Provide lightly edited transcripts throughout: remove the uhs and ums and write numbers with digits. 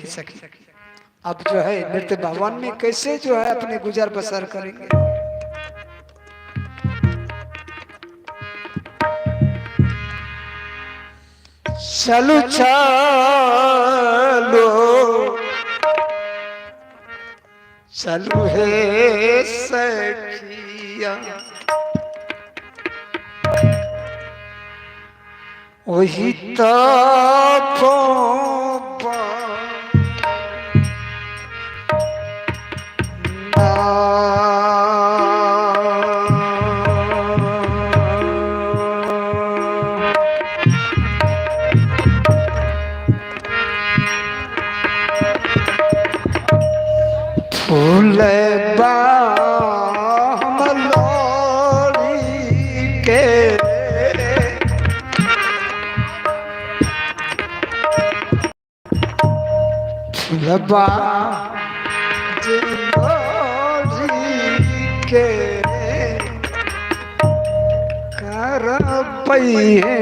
कि सखी अब जो है नृत्य भवन में कैसे जो है अपने गुजर बसर करेंगे। चलो चलो चलो हे सखिया वही तो फूल बामलोरी के फूलबा के कर पहिए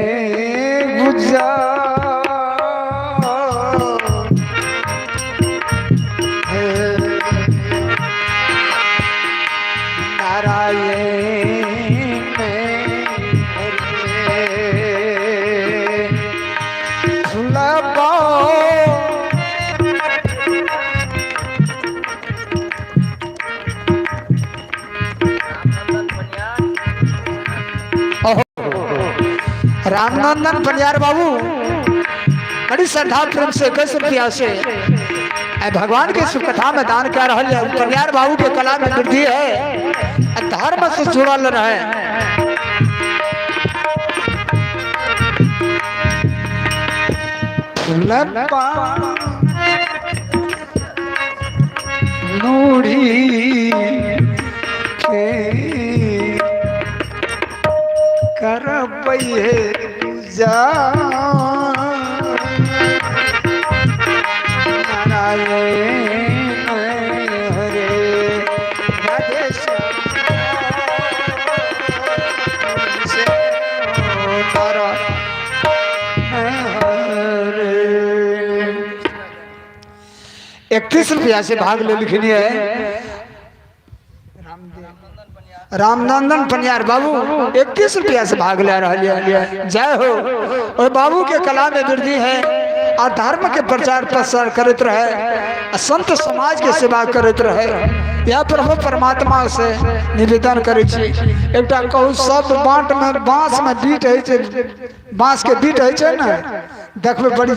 रामनंदन पनियार बाबू बड़ी श्रद्धा प्रेम से 10 रुपया से भगवान के शुभ कथा में दान कर रहा है। पनियार बाबू के कला में वृद्धि है, धर्म से जुड़ल रहे। नूरी के कर पहिए जा नारायण हरे राधे हरे। 31 रुपया से भाग ले लिखनी है रामनंदन पनियार बाबू 31 रुपया से भाग ले रहा है। जय हो। और बाबू के कला में वृद्धि है और धर्म के प्रचार प्रसार करते रहे, संत समाज के सेवा करते रहे। यह प्रभु परमात्मा से निवेदन करे छी एकटा कहू सब बांट में बांस में बीट है, बांस के बीट है ना देखबे बड़ी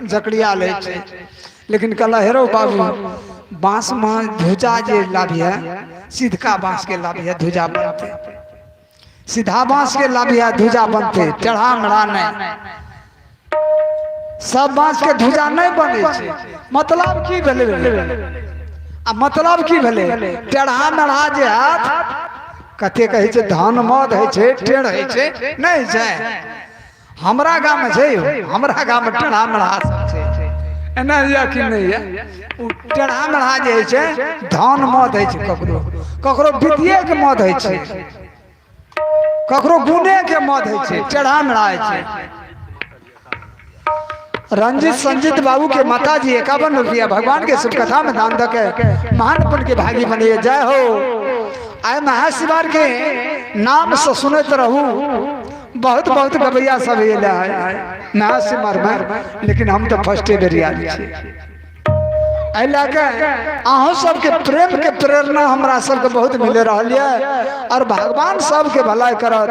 जकड़िया ले छे, लेकिन कहला हेरो बाबू बांस में ध्वजा जे लाभिया सीधा बांस के लाभिया ध्वजा बनते, सीधा बांस के लाभिया ध्वजा बनते, टेढ़ा मेढ़ा नहीं। सब बांस के ध्वजा नहीं बने छे। मतलब की भेले आ मतलब की भेले टेढ़ा मेढ़ा जे हाथ कते कहे छे धान मद है छे टेढ़ है छे नहीं छे। हमरा गांव में छे, हमरा गांव में टेढ़ा मेढ़ा सब छे एना या कि नहीं है। टेढ़ा मेढ़ा जे है धान मद है ककरो ककरो विद्ये के मद है, ककरो गुणे के मद है, टेढ़ा मेढ़ा है। रंजित संजीत बाबू के माता जी 51 रुपया भगवान के शुभ कथा में दान दके महान पुण्य के भागी बनिए। जय हो। आय महाशिवार के नाम से सुनते रहू बहुत बहुत गवैया सब महाशिवार में, लेकिन हम तो फर्स्टे बेरी आयल छी। अहूँ सबके प्रेम के प्रेरणा हमरा सबके बहुत मिले रहा है और भगवान सबके भलाई करत।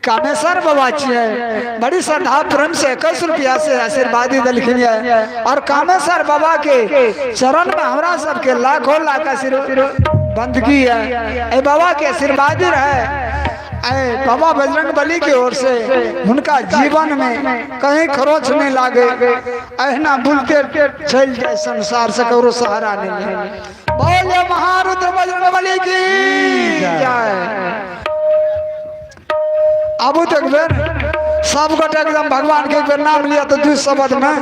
कामेश्वर बाबा छे बड़ी श्रद्धा प्रेम से 21 रुपया से आशीर्वादी दलखिन है और कामेश्वर बाबा के चरण में हमरा सबके लाखों लाख बंदगी है। ए बाबा के आशीर्वादी रहे, बाबा बजरंग बली की ओर से उनका जीवन में कहीं खरोच नहीं लागे, अहना बुलते चल जाए संसार से करो सहारा नहीं। बोले महारुद्र बजरंग बली की जय। अब तक बेर सब गोटे एकदम भगवान के एक बेर नाम लिया तो 2 शब्द में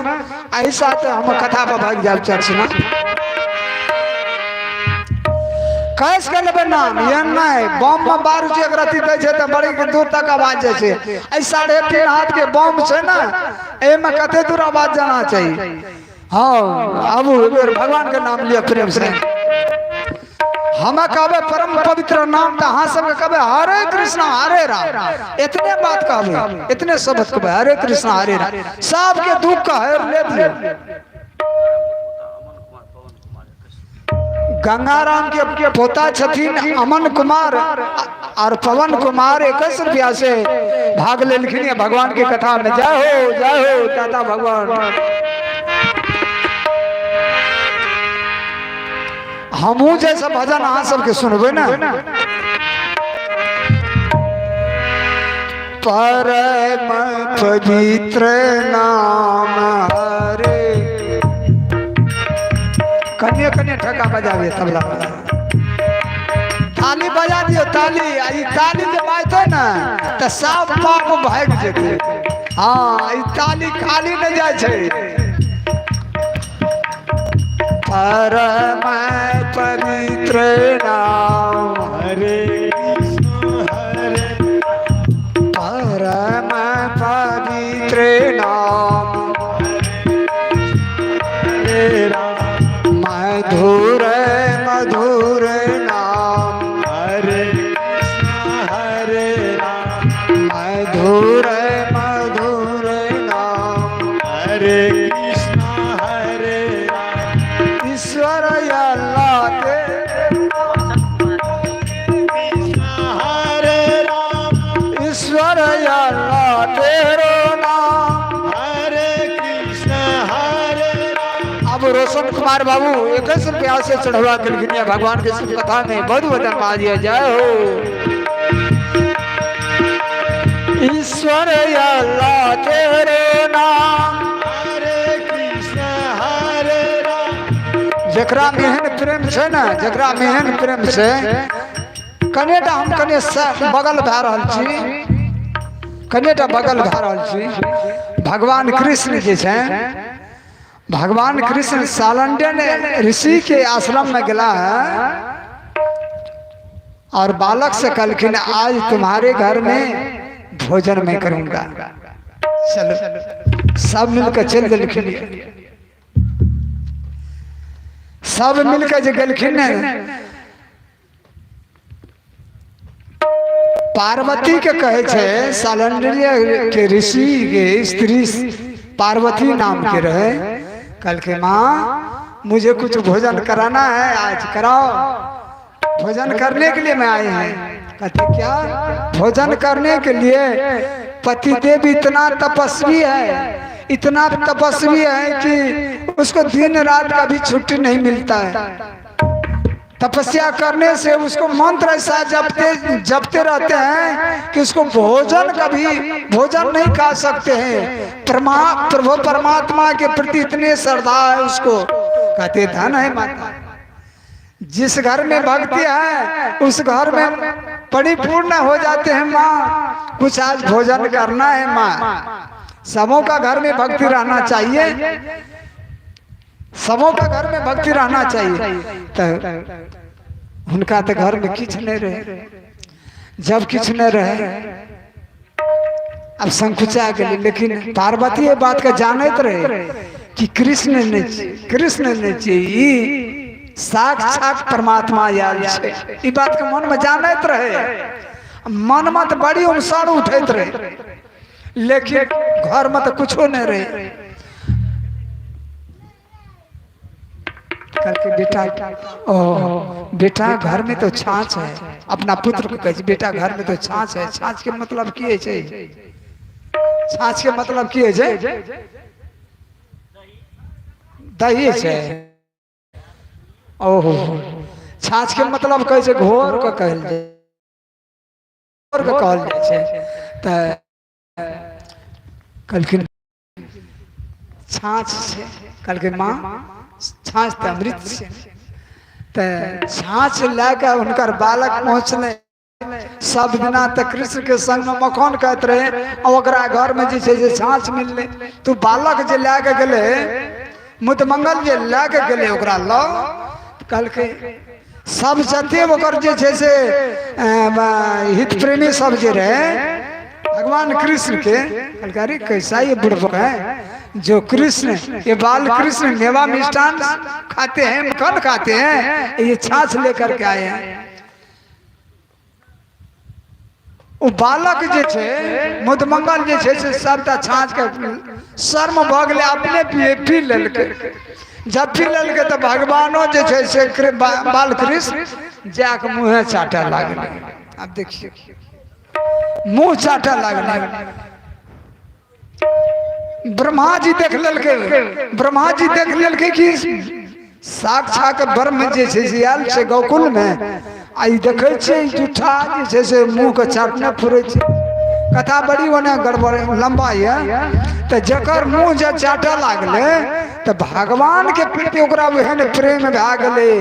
ऐसा तो हम कथा पर भाग जाए चर्च में। कैस के लेबे नाम ये नहीं बम में बारूद एक रति दे छे त बड़ी दूर तक आवाज जाय छे। ऐ 3.5 हाथ के बम छे ना ए में कते दूर आवाज जाना चाहिए। हाँ अब भगवान के नाम लिया प्रेम से हमें कहबे परम पवित्र नाम था। हाँ सब कहबे हरे कृष्ण हरे राम इतने बात कहबे इतने शब्द कहबे हरे कृष्ण हरे राम सबके दुख का हर ले दियो। गंगाराम के पोता छथिन अमन कुमार और पवन कुमार 21 रुपया से भाग लेलखिन भगवान की कथा में। जय हो दादा भगवान। हमू जैसा भजन अहाँ सबके सुनबे ना। परम पवित्र नाम हरे कन्या कन्या ठका बजावे तबला ताली बजा दियो ताली आई ताली जब बाजतो ना त सब पाप भाग जेते। हाँ ई ताली खाली न जाय छे। परम पवित्र नाम हरे हरे परम पवित्र नाम हरे राम मधुर मधुर नाम हरे हरे राम मधुर मधुर नाम हरे ईश्वर अल्लाह ईश्वर अल्लाह तेरो नाम हरे कृष्ण हरे राम। अब रोशन कुमार बाबू 21 रुपया से चढ़वा कर भगवान के शिव कथा में बहुत वचन पा दिया। जय हो ईश्वर अल्लाह तेरो नाम जकरा मेहन प्रेम से ना जकरा मेहन प्रेम से कनेटा हम कने बगल भए रहल छी कनेटा बगल भए रहल छी। भगवान कृष्ण जे छै भगवान कृष्ण सालंडन ऋषि के आश्रम में गेला है और बालक से कहलखिन आज तुम्हारे घर में भोजन मैं करूंगा। चलो सब मिलकर चल दिलखिन सब मिलकर जो गलखिन पार्वती के कहे छे सालंडरिया के ऋषि के स्त्री पार्वती नाम के रहे। कल के माँ मुझे कुछ भोजन कराना है आज कराओ। भोजन करने के लिए मैं आए हैं। कहते क्या भोजन करने के लिए पतिदेव इतना तपस्वी है इतना तपस्वी है कि उसको दिन रात कभी छुट्टी नहीं मिलता है। तपस्या करने से उसको मंत्र ऐसा जपते रहते हैं कि उसको कभी भोजन नहीं खा सकते हैं। प्रभु परमात्मा के प्रति इतने श्रद्धा है उसको। कहते धन है माता जिस घर में भक्ति है उस घर में परिपूर्ण हो जाते हैं। माँ कुछ आज भोजन करना है माँ। सबों का घर में भक्ति रहना चाहिए सबों का घर में भक्ति रहना चाहिए। तो उनका तो घर में किछ नहीं रहे। जब किछ नहीं रहे अब संकुचा गए। लेकिन पार्वती ये बात का जानते रहे कि कृष्ण ने चाहिए साक्षात परमात्मा याद छे। बात के मन में जानते रहे। मन में तो बड़ी उमसार उठत रहे लेकिन घर में तो कुछ नहीं रहे। करके बेटा घर में तो छाछ है। अपना पुत्र को कहे बेटा घर में तो छाछ है। छाछ के मतलब की है छाछ के मतलब की है दही है। ओहो छाछ के मतलब कहे घोर को कहल जाए घोर को कहल जाए। कलखिन छाछ से कलखिन माँ छाछ तो अमृत से छाछ लेकर उनकर बालक पहुँचले। सब दिना तक कृष्ण के संग में मखान कहते रहे और घर में जे छाछ मिलले। तू बालक जे लेके गले मुतमंगल जे लेके गले ओकरा लो कल के सब जते ओकर जे छे से हित प्रेमी सब जे रहे भगवान कृष्ण के अरे कैसा ये बुड़बक है जो कृष्ण ये बाल कृष्ण मेवा मिष्ठान खाते हैं, मक्खन खाते हैं, ये छाछ लेकर के आए हैं। वो बालक जे छे मुदमंगल जे छे से सबटा छाछ के शर्म भ गेले, अपने पी लेलके। जब पी लेलके तो भगवानो जे छे से बाल कृष्ण जाके मुँहे चाटे लागले। अब देखिए मुँह चाटे लागले। ब्रह्मा जी देख लेलके, ब्रह्मा जी देख लेलके कि साक्षात ब्रह्म जे छे से आयल छे गोकुल में, आई देखे छे जूठा जे छे से मुँह के चाटने फुरे छे। कथा बड़ी ओने गड़बड़ लंबा है। तो जकर मुँह जे चाटे लागले तो भगवान के प्रति ओकरा वहन प्रेम भा गले।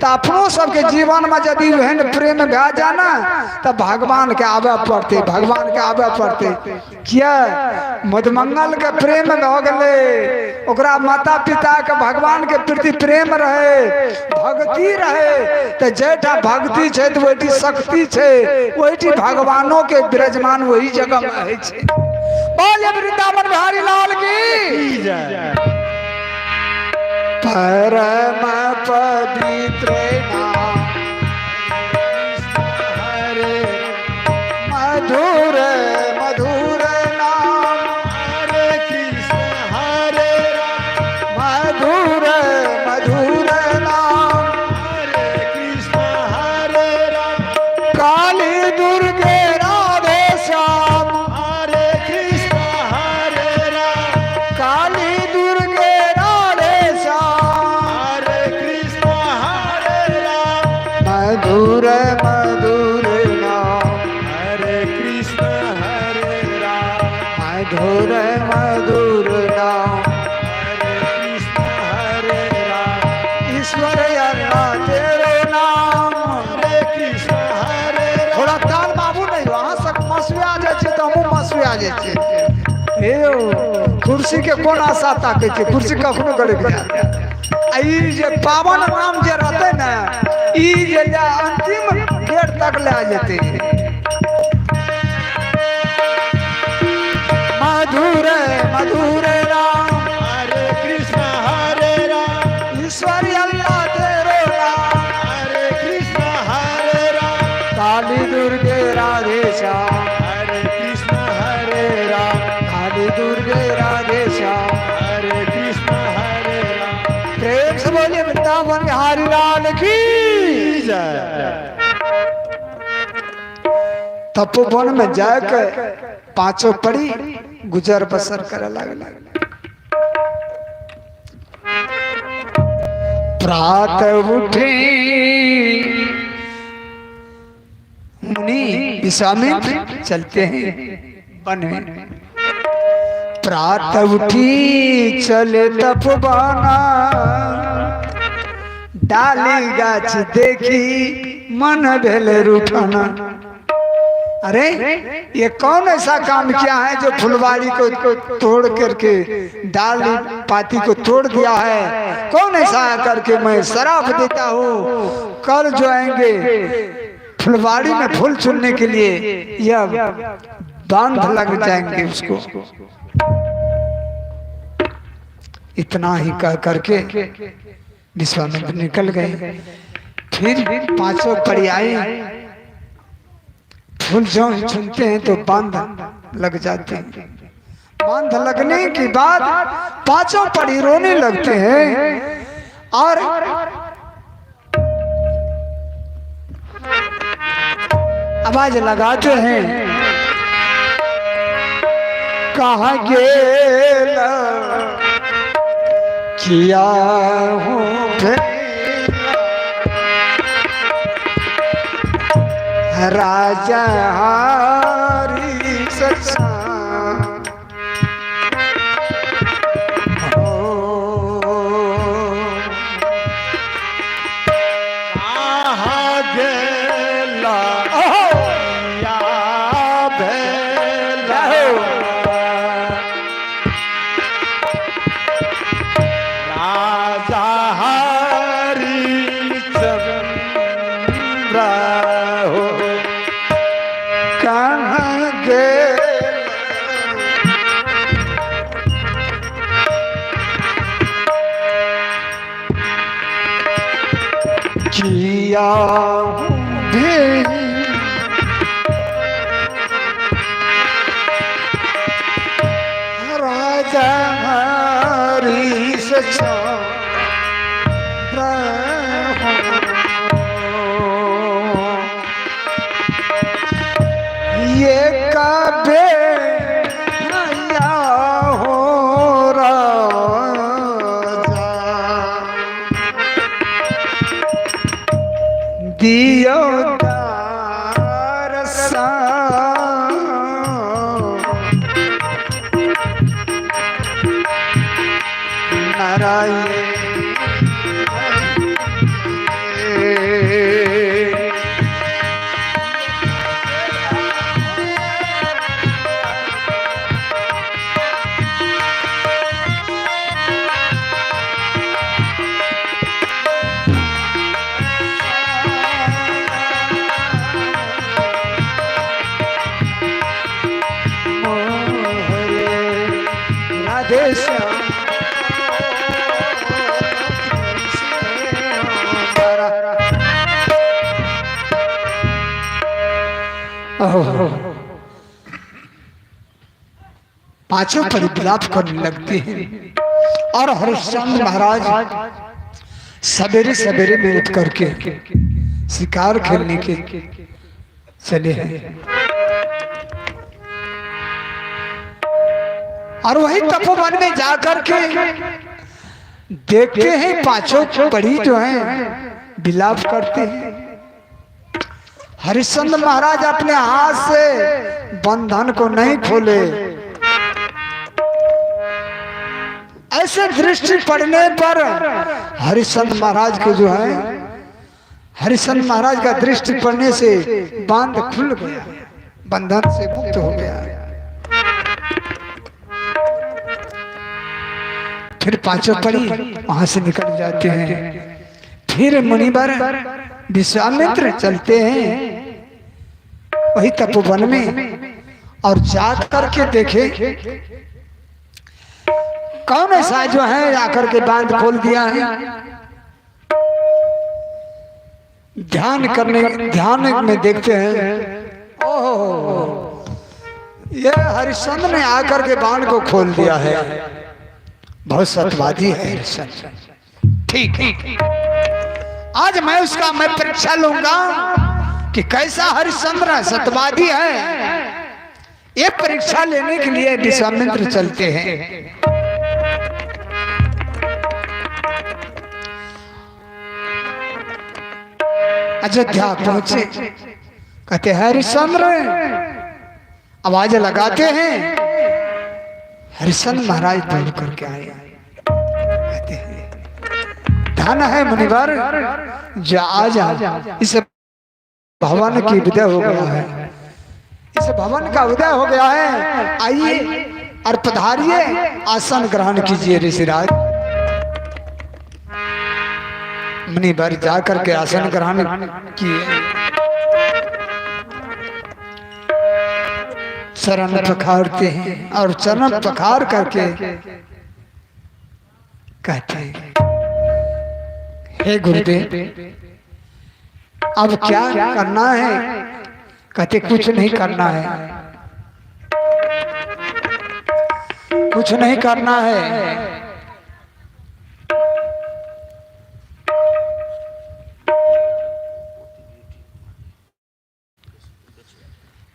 तो अपनो सबके जीवन में यदि वहन प्रेम भा जाना तो भगवान के आवे पड़ते, भगवान के आवे पड़ते। किया मधुमंगल के प्रेम भ गले, ओकरा माता पिता के भगवान के प्रति प्रेम रहे, भक्ति रहे। तो जेठा भक्ति छे तो वही शक्ति छे, वही भगवानों के विराजमान वही जगह में है छे। बोले वृंदावन बिहारी लाल की जय। परम पवित्र नाम हरे मधुर मधुर नाम हरे कृष्ण हरे राम, मधुर मधुर नाम हरे कृष्ण हरे राम। काली दुर्गे राधे श्याम हरे कृष्ण हरे राम, काली दुर्गे मधुर मधुर नाम हरे कृष्ण हरे राम, मधुर मधुर नाम हरे कृष्ण हरे राम। ईश्वर अल्लाह तेरे नाम हरे कृष्ण हरे राम। थोड़ा ताल बाबू नहीं हो, अहाँ सब मसुआ आ जाए तो हमू मसुआ आ जाए। कुर्सी के कोन आशा ताके छे, कुर्सी कखनो गड़क जाए। आई जे पावन नाम जे रहते ना, ई जे अंतिम डेट तक ले आ जाते। मधुर मधुर राम हरे कृष्ण हरे राम, ईश्वर अल्लाह तेरे राम हरे कृष्ण हरे राम। काली दुर्गे राधे श्याम हरे कृष्ण हरे राम, काली दुर्गे राधे श्याम हरे कृष्ण हरे राम। प्रेम से बोले वृंदावन बिहारी लाल की जय। तपोवन में जाकर पांचों पड़ी गुजर बसर करे लगे। प्रातः उठे मुनि विश्वामित्र चलते हैं वन में। प्रातः उठी चले तपवाना, डाली गाछ देखी मन भेल रूठाना। अरे ये कौन ऐसा काम किया है जो फुलवाड़ी को तोड़ करके डाली पाती को तोड़ दिया है? कौन ऐसा करके मैं शराब देता हूँ, कल जो आएंगे फुलवाड़ी में फूल चुनने के लिए यह बांध लग जाएंगे उसको। इतना ही कह करके विश्वामित्र निकल गए। फिर पांचों पड़ी आए, फूल जो चुनते हैं तो बांध लग जाते हैं। बांध लगने के बाद पांचों पड़ी रोने लगते हैं और आवाज लगाते हैं, कहाँ गेला किया हूँ राजा हरि सत्सा किया भी राजा हरीश ये कबे नया हो राजा दियो दरसा नारायण पांचों पर विलाप करने लगते हैं और हरिश्चंद्र महाराज सवेरे सवेरे मेहनत करके शिकार खेलने के चले हैं और वही तपोवन में जाकर के देखते हैं पांचों परी जो हैं विलाप करते हैं। हरिश्चंद्र महाराज अपने हाथ से बंधन को नहीं खोले। ऐसे दृष्टि पड़ने पर हरिश्चंद्र महाराज को जो है हरिश्चंद्र महाराज का दृष्टि पड़ने से बांध खुल गया, बंधन से मुक्त हो गया। फिर पांचों परी वहां से निकल जाते हैं। फिर मुनिवर विश्वामित्र चलते हैं वही तपोवन में और जा करके देखे कौन ऐसा जो है आकर के बांध खोल दिया है। ध्यान में देखते हैं ओह ये हरिश्चंद्र ने आकर के बांध को खोल दिया है। बहुत सत्यवादी है हरिश्चंद्र। ठीक आज मैं परीक्षा लूंगा कि कैसा हरिश्चंद्र सत्यवादी है। ये परीक्षा लेने के लिए विश्वामित्र चलते हैं। अयोध्या पहुंचे, कहते हरिश्चंद्र, आवाज लगाते हैं। हरिश्चंद्र महाराज दौड़ करके आए। कहते हैं धन है मुनिवर जा आज इस भवन की विदय हो गया है, इस भवन का उदय हो गया है। आइए और पधारिए, आसन ग्रहण कीजिए ऋषिराज। मुनिवर जाकर के आसन ग्रहण किए, चरण पखारते हैं और चरण पखार करके कहते हैं हे गुरुदेव अब क्या करना है। कहते कुछ नहीं करना है, कुछ नहीं करना है।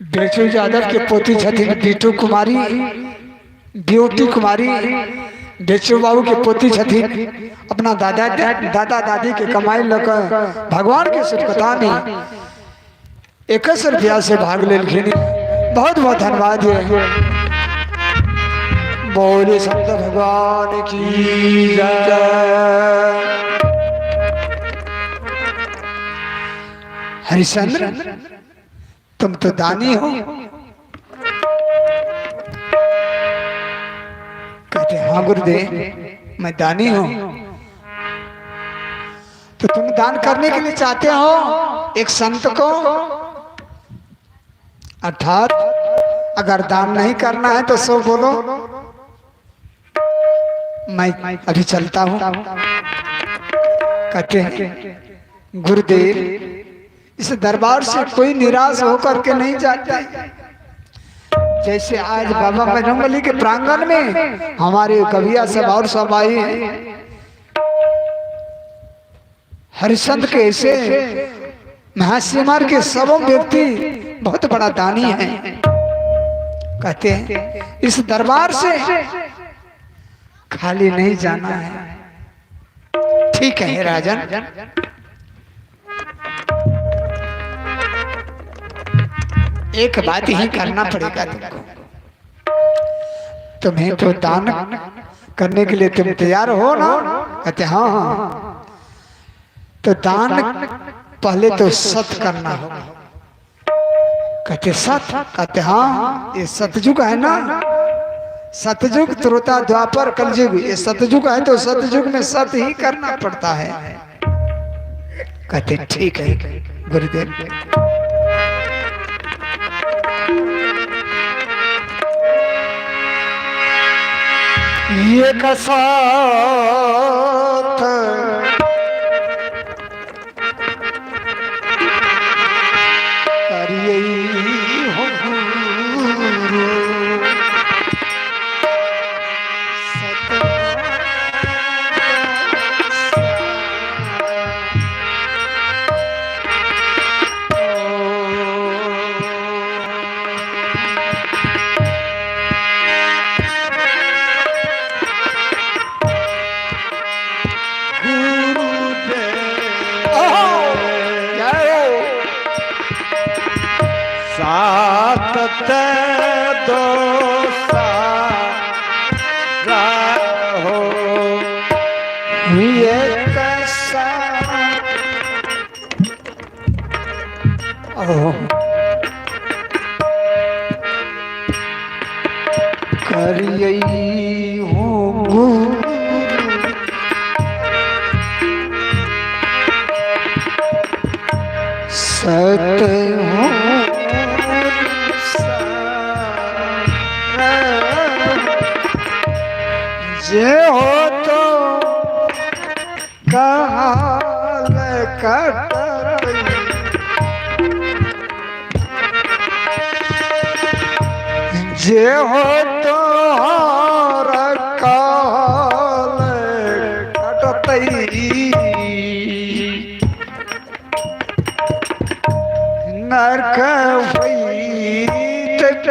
बेचू यादव के पोती छथिन बीटू कुमारी, ब्यूटी कुमारी बेचू बाबू के पोती छथिन। अपना दादा दादी के कमाई लेकर भगवान के सतकथा में 21 रुपया से भाग ले। बहुत बहुत धन्यवाद। बोले संत भगवान की जय। हरिश्चंद्र तुम तो दानी हो। कहते हाँ गुरुदेव मैं दानी हूं। तो तुम दान करने के लिए चाहते हो एक संत को, अर्थात अगर दान नहीं करना है तो सो बोलो, मैं अभी चलता हूं। कहते हैं गुरुदेव, इस दरबार से कोई निराश होकर के नहीं जाता। जैसे आज बाबा बजरंगबली के प्रांगण में हमारे कविया सब और सब आए हैं, हरिश्चंद्र के ऐसे महासिमार के सब व्यक्ति बहुत बड़ा दानी है। कहते हैं इस दरबार से खाली नहीं जाना है। ठीक है राजन, एक बात ही करना पड़ेगा तुमको। तुम्हें तो दान करने के लिए तुम तैयार हो ना? कहते हाँ हाँ। तो दान पहले तो सत करना होगा। कहते सत? कहते हाँ, ये सतयुग है ना, सतयुग त्रेता द्वापर कलयुग, ये सतयुग है तो सतयुग में सत ही करना पड़ता है। कहते ठीक है गुरुदेव। ये कसात करिए हो गुरु दो हो ये कैसा करिए हूँ सत हूँ जे हो तो काल कटई, जे हो तो काल कटई, नरक वैत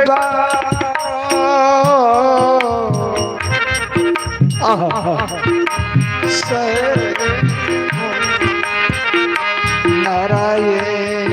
नारायण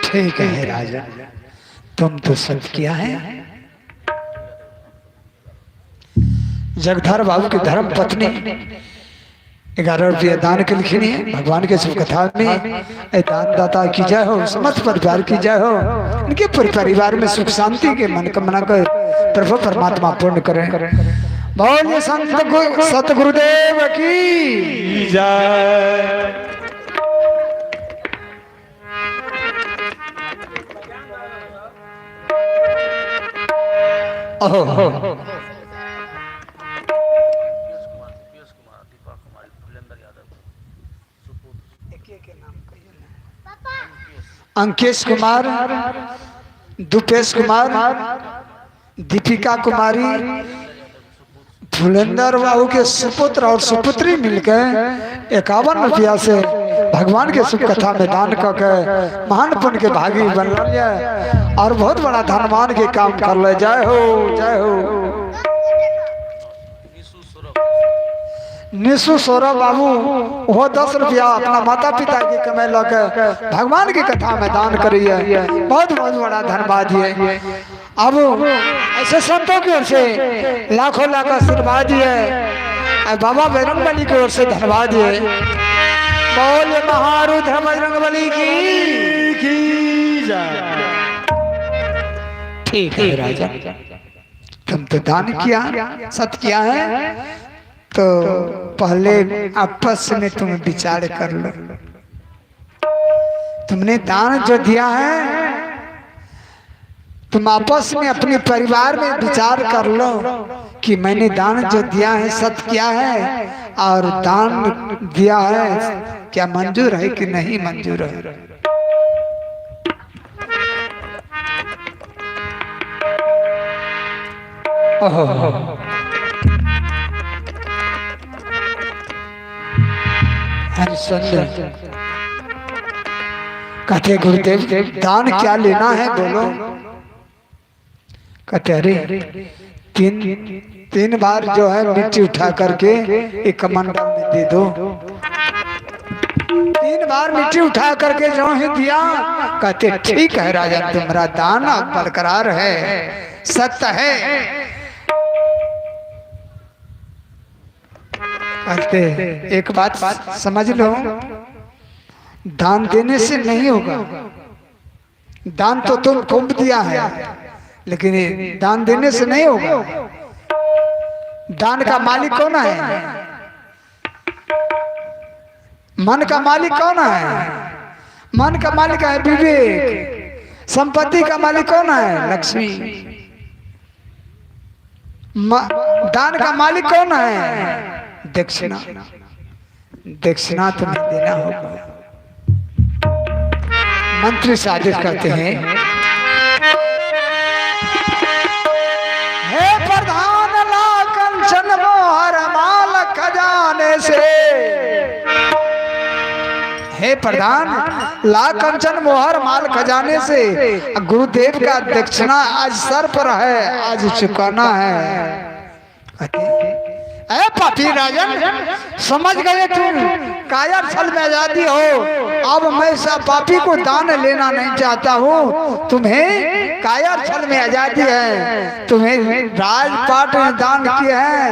ठीक है राजा, तुम तो सब किया है। जगधर बाबू की धर्म पत्नी 11 रुपये दान के लिखी है भगवान के शुभ कथा में। दान दाता की जय हो, समस्त परिवार की जय हो, इनके परिवार में सुख शांति के मन कामना कर प्रभु परमात्मा पूर्ण करें। बोलिए संत सतगुरुदेव की जय। अंकेश कुमार, दुपेश कुमार, दीपिका कुमारी, फुलेंदर बाबू के सुपुत्र और सुपुत्री मिलकर 51 रुपया से भगवान के शुभ कथा में दान करके महान पुण्य के भागी बन लिया और बहुत बड़ा धनवान के काम कर ले। जय हो जय हो। निशु सौरभ बाबू वो 10 रुपया अपना माता पिता के कमाई लगे भगवान की कथा में दान करिए, बहुत बहुत बड़ा धन्यवाद है। अब ऐसे संतों की ओर से लाखों लाख आशीर्वाद है। बाबा बजरंग बली की ओर से धन्यवाद है। बोल महारुद्र बजरंग बली की जय। ठीक है राजा, तुम तो दान किया, सत किया है, तो पहले आपस में तुम विचार कर लो। तुमने दान जो दिया है, तुम आपस में अपने परिवार में विचार कर लो कि मैंने दान जो दिया है सत किया है, और दान दिया है क्या मंजूर है कि नहीं मंजूर है। हरिश्चंद्र कहते गुरुदेव दान क्या लेना है बोलो। कहते अरे तीन बार जो है मिट्टी उठा करके एक मंडल में दे दो। 3 बार मिट्टी उठा करके जो है दिया। कहते ठीक है राजा, तुम्हारा दान बरकरार है, सत्य है। कहते एक बात समझ लो, दान देने से नहीं होगा। दान तो तुम खूब दिया है, लेकिन दान देने से नहीं होगा। दान का मालिक कौन है? मन का मालिक कौन है? मन का मालिक है विवेक। संपत्ति का मालिक कौन है? लक्ष्मी। दान का मालिक कौन है? दक्षिणा। दक्षिणा तुम्हें देना होगा। मंत्री साजिश करते हैं, हे प्रधान ला कंचन मोहर माल खजाने से। हे प्रधान ला कंचन मोहर माल खजाने से। गुरुदेव का दक्षिणा आज सर पर है, आज चुकाना है। पापी राजन, समझ गए तुम काया छल में आजादी हो। अब मैं सब पापी को दान लेना नहीं चाहता हूँ। तुम्हें काया छल में आजादी है, तुम्हें राजपाट में दान किए हैं।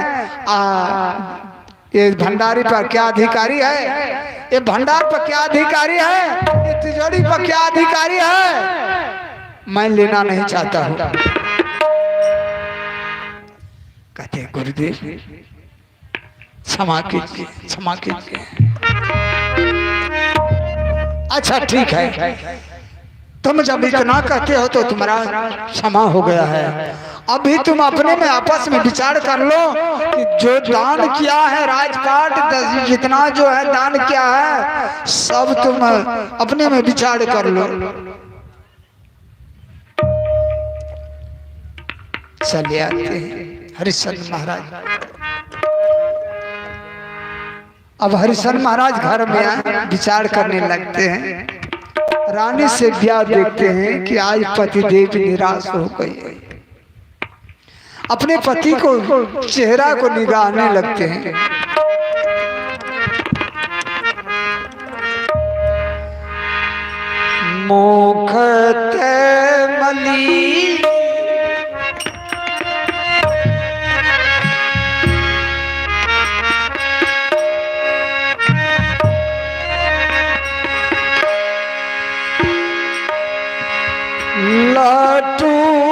ये भंडारी पर क्या अधिकारी है? ये भंडार पर क्या अधिकारी है? ये तिजोरी पर क्या अधिकारी है? मैं लेना नहीं चाहता हूँ। कहते गुरुदेव क्षमा कीजिए, क्षमा कीजिए। अच्छा ठीक है, तुम जब इतना कहते हो तो तुम्हारा क्षमा हो गया है। अभी तुम अपने में आपस में विचार कर लो कि जो दान किया है राजपाट जितना जो है दान किया है, सब तुम अपने में विचार कर लो। चलिए आते हैं हरिश्चंद्र महाराज। अब हरिश्चंद्र महाराज घर में आए, विचार करने लगते हैं। रानी से ब्याह देखते हैं कि आज पतिदेव निराश हो गई। अपने पति को चेहरा को निगाहने लगते हैं। मुखते मली लटूरा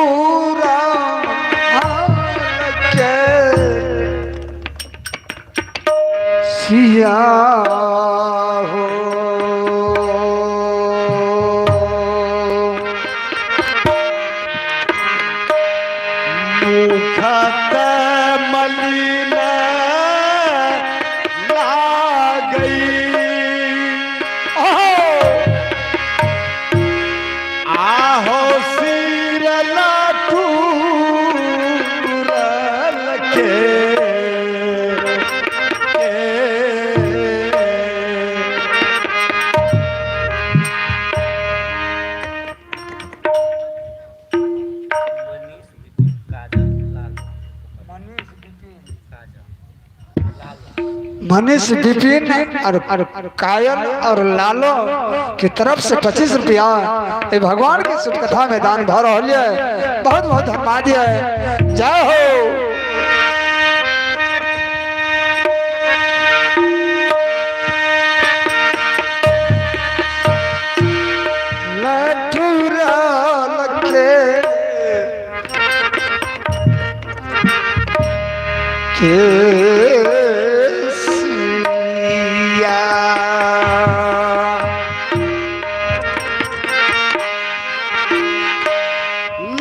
के सिया हो। मुखत मलिन ला गई। आहो मनीष विपिन और कायल और लालो की तरफ से 25 रुपया भगवान की शुभ कथा में दान भर रही है। बहुत बहुत धन्यवाद है। जय हो। केसिया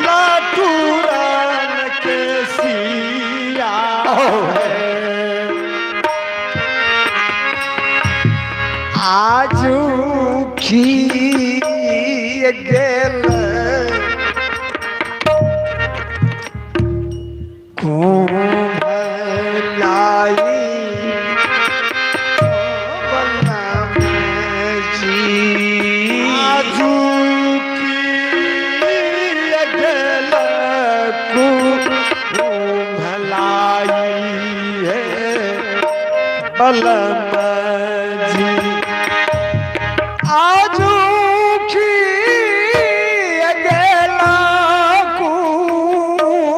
लाठुरान केसिया आजू की गेल कुम्हलाई बलराम जी आजू की अगल कुम्हलाई है बलम जी आजू की गेला कुम्हलाई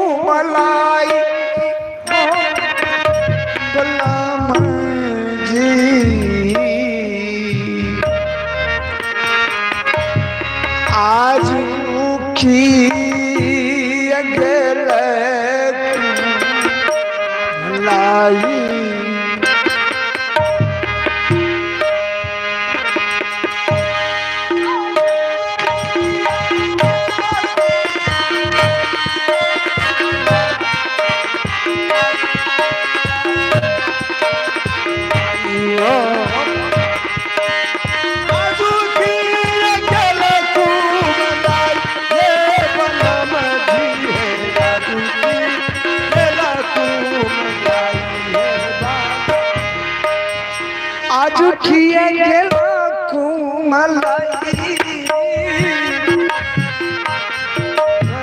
बलराम जी आजू की गेला कुम्हलाई आजू की अगल कुम्हलाई ये बलम जी है आजू की अगल कुम्हलाई है आजू किए गेल कुम्हलाई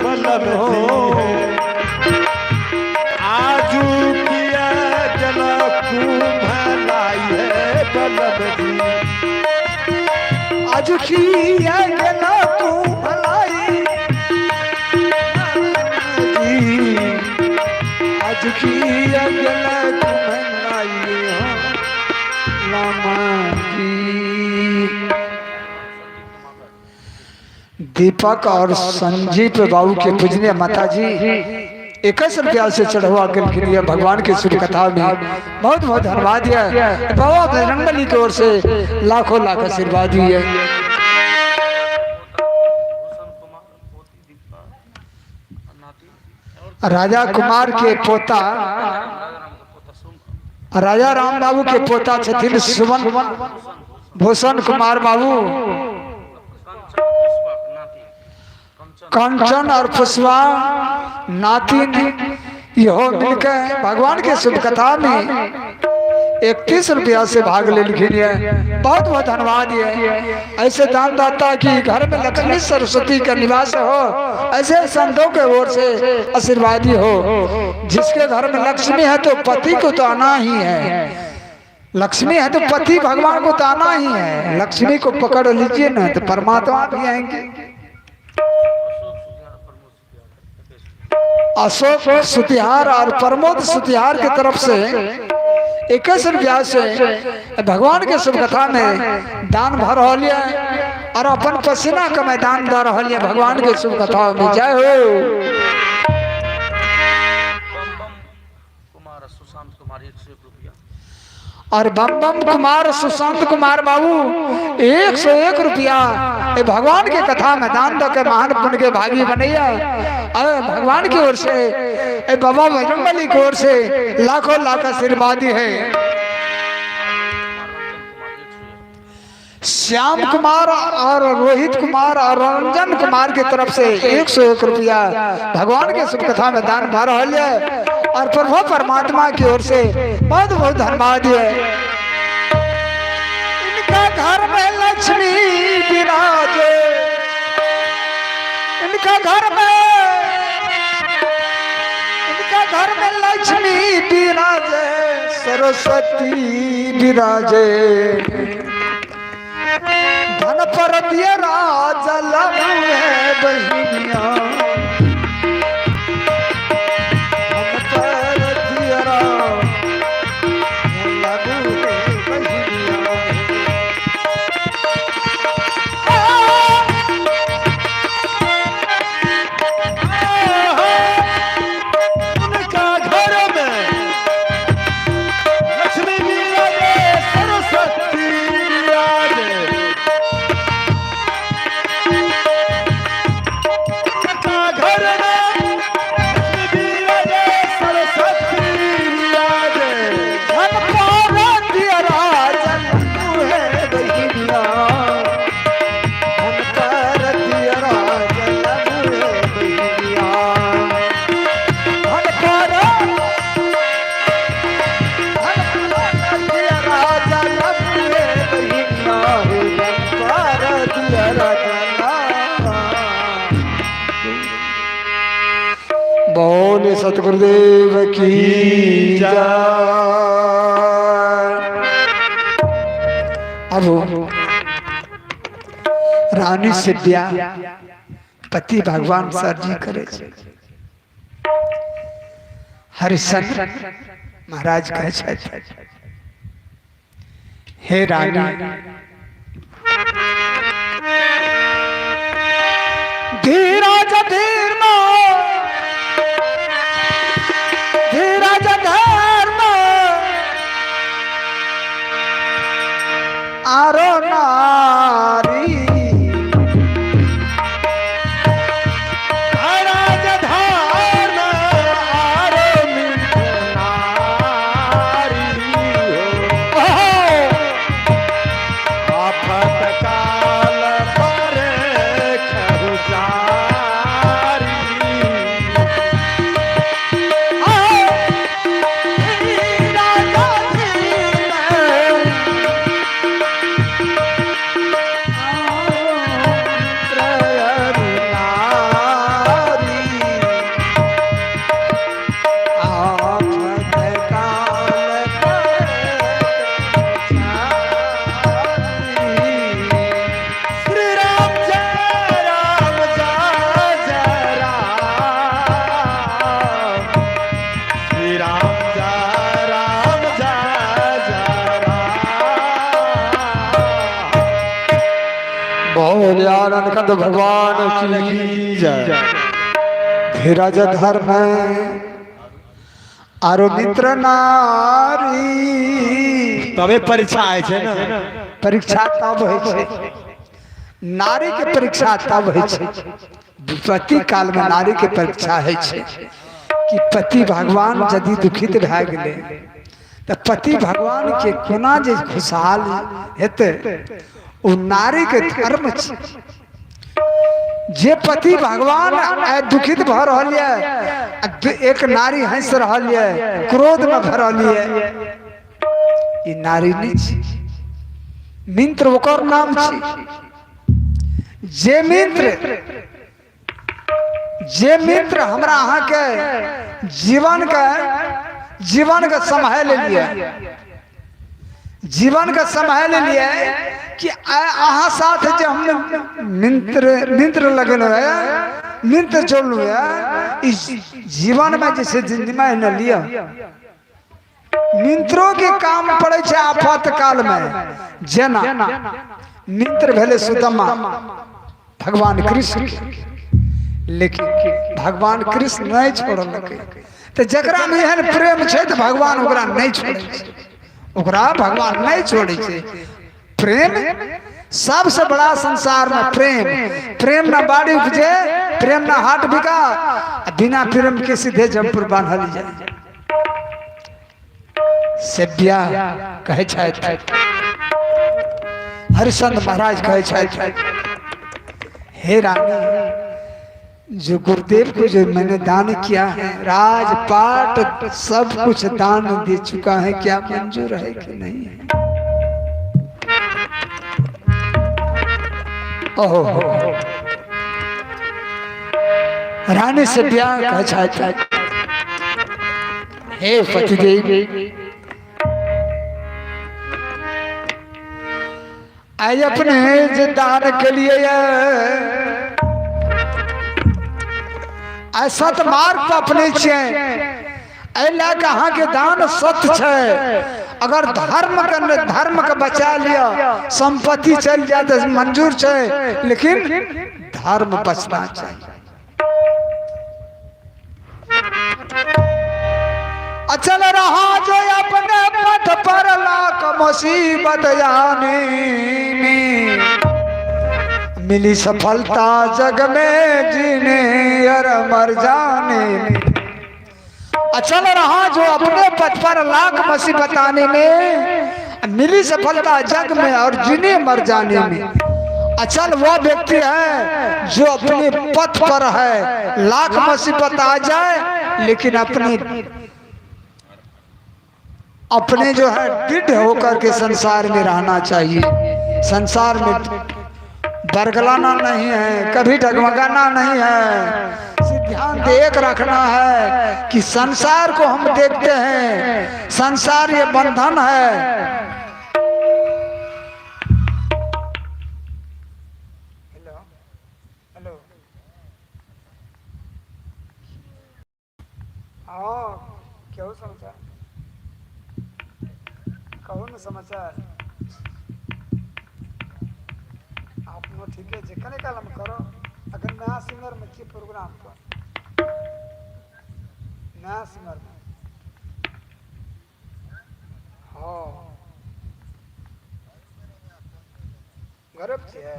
बलम जी है आजू किया जल कुम्हलाई है बलम जी आजू किए गेल कुम्हलाई आजू किए गेल कुम्हलाई लामा जी दीपक और संजीव बाबू के पूजनीय माता जी 21 रुपया से चढ़वा के लिए भगवान की शुभ कथा में बहुत बहुत धन्यवाद है बाबा बजरंगबली की ओर से लाखों लाख आशीर्वाद भी है। राजा कुमार के पोता राजा राम बाबू के पोता छथिन सुमन भूषण कुमार बाबू कंचन और पुष्पा नातिन इहो मिलकर भगवान के शुभ कथा में 31 रुपया से भाग ले लिखी है बहुत बहुत धन्यवाद है। ऐसे दानदाता की घर में लक्ष्मी सरस्वती का निवास हो ऐसे संतों के ओर से आशीर्वादी हो। जिसके घर में लक्ष्मी है तो पति को तो आना ही है, लक्ष्मी है तो पति भगवान को तो आना ही है। लक्ष्मी को पकड़ लीजिए ना तो परमात्मा भी आएंगे। अशोक सुतिहार और प्रमोद सुतिहार की तरफ से 21 रुपया से भगवान के शुभ कथा में दान भर हो लिया और अपन पसीना का मैदान दे रहा है भगवान के शुभ कथा में। जय हो। और बम बम कुमार सुशांत कुमार बाबू 101 रुपया भगवान के कथा में दान दे के महान पुण्य के भागी बनैया। और भगवान की ओर से बाबा बजरंगबली की ओर से लाखों लाख आशीर्वाद है। श्याम कुमार और रोहित कुमार और रंजन कुमार की तरफ से 101 रुपया भगवान के शुभ कथा में दान भर है और प्रभु परमात्मा की ओर से बहुत बहुत धन्यवाद है। इनका घर में लक्ष्मी विराजे, इनका घर में लक्ष्मी विराजे, सरस्वती विराजे, धन पर दिया राजा लगे बहिनिया, धन पर दिया राजा लगे बहिनिया। उनका घर में बोले सतगुरुदेव की जय। अब रानी से ब्याह पति भगवान सर जी करे। हरिश्चंद्र महाराज कहे हे रानी धीरज धीर्म धीरज धर्म आरो नारी आनंद कंद भगवान की जय। धीरज धर्म आरो मित्र नारी तबे परीक्षा आए छे ना। परीक्षा तब है छे नारी के परीक्षा तब है छे विपत्ति काल में नारी के परीक्षा है छे कि पति भगवान यदि दुखित भए गेले तो पति भगवान के कोना जे खुशहाल हेते ओ नारी के धर्म छे। जे पति भगवान दुखित भ रहल है एक नारी हंस रहल है क्रोध में भ रहल है ई नारी नहीं छी मित्र ओकर नाम छी। जे मित्र हमरा अहाँ के जीवन के संभाल लिए जीवन का संभाल लिए कि अहाँ साथ जो हम मित्र लगल है मित्र जोड़ल है इस जीवन में जैसे जिंदगी में न लिया मित्रों के काम पड़े छे आफत काल में जना मित्र भेले सुदामा भगवान कृष्ण लेकिन भगवान कृष्ण नहीं छोड़ल तो जकरा में एहन प्रेम छे तो भगवान ओकरा नहीं छोड़े ओकरा भगवान नहीं छोड़े छे। प्रेम सबसे बड़ा संसार में प्रेम ना बाड़ी उपजे प्रेम ना हाट बिका बिना प्रेम के सीधे जमपुर बांधल जाए से ब्याह कहे छथि। हरिश्चंद्र महाराज कहे छथि हे रानी जो गुरुदेव को जो मैंने दान किया है राजपाट सब कुछ दान दे चुका है क्या मंजूर है कि नहीं है। ओहो रानी से ब्याह कहा हे पतिदेव आज अपने जो दान के लिए सत मार्ग पर अपने कहा के दान सत्य है। अगर धर्म के बचा लिया संपत्ति चल जाए तो मंजूर है लेकिन धर्म बचना चाहिए। अचल रहा जो अपने पथ पर लाख मुसीबत आने मिली सफलता जग में जीने और मर जाने। अचल रहा जो अपने पथ पर लाख मुसीबत आने में मिली सफलता जग में और जीने मर जाने में। अचल वह व्यक्ति है जो अपने पथ पर है लाख मुसीबत आ जाए लेकिन अपने जो है दृढ़ होकर के संसार में रहना चाहिए। संसार में बरगलाना नहीं है कभी डगमगाना नहीं है ध्यान देख रखना है कि संसार को हम देखते हैं, संसार ये बंधन है। क्यों समाचार कहो न समाचार आप नो ठीक है जिकने कालम करो अगर नया सिंगर में की प्रोग्राम पर नया सिंगर में हाँ गर्व है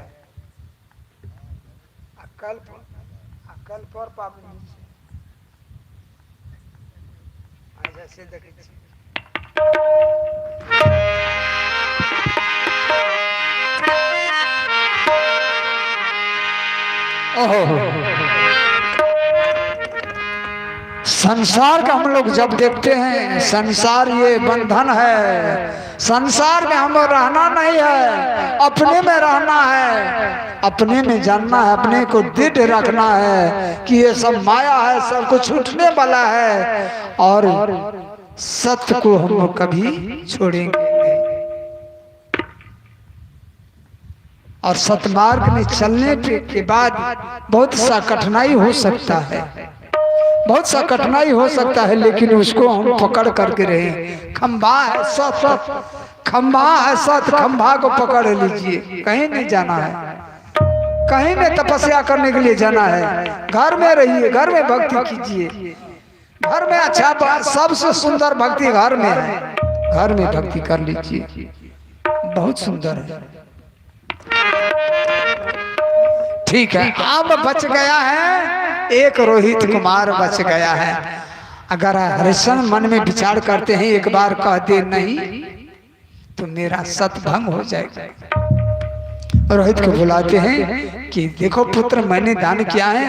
अकल पर पाबनी जैसे देखे संसार का हम लोग जब देखते हैं, संसार ये बंधन है, संसार में हमें रहना नहीं है, अपने में रहना है, अपने में जानना है, अपने को दृढ़ रखना है कि ये सब माया है, सब कुछ छूटने वाला है और सत्य को हम कभी छोड़ेंगे नहीं। और सतमार्ग में चलने के बाद बहुत सा कठिनाई हो सकता है, बहुत सा कठिनाई हो सकता है, लेकिन उसको हम पकड़ करके रहे। खंभा है सत, खंभा है सत, खंभा को पकड़ लीजिए। कहीं नहीं जाना है, कहीं नहीं तपस्या करने के लिए जाना है। घर में रहिए, घर में भक्ति कीजिए, घर में अच्छा बात, सबसे सुंदर भक्ति घर में है, घर में भक्ति कर लीजिए, बहुत सुंदर है। ठीक है, अब बच गया है एक रोहित कुमार बच गया है। अगर हरिश्चंद्र मन में विचार करते हैं एक बार कह दे नहीं तो मेरा सतभंग हो जाएगा। रोहित को बुलाते हैं कि देखो पुत्र मैंने दान किया है,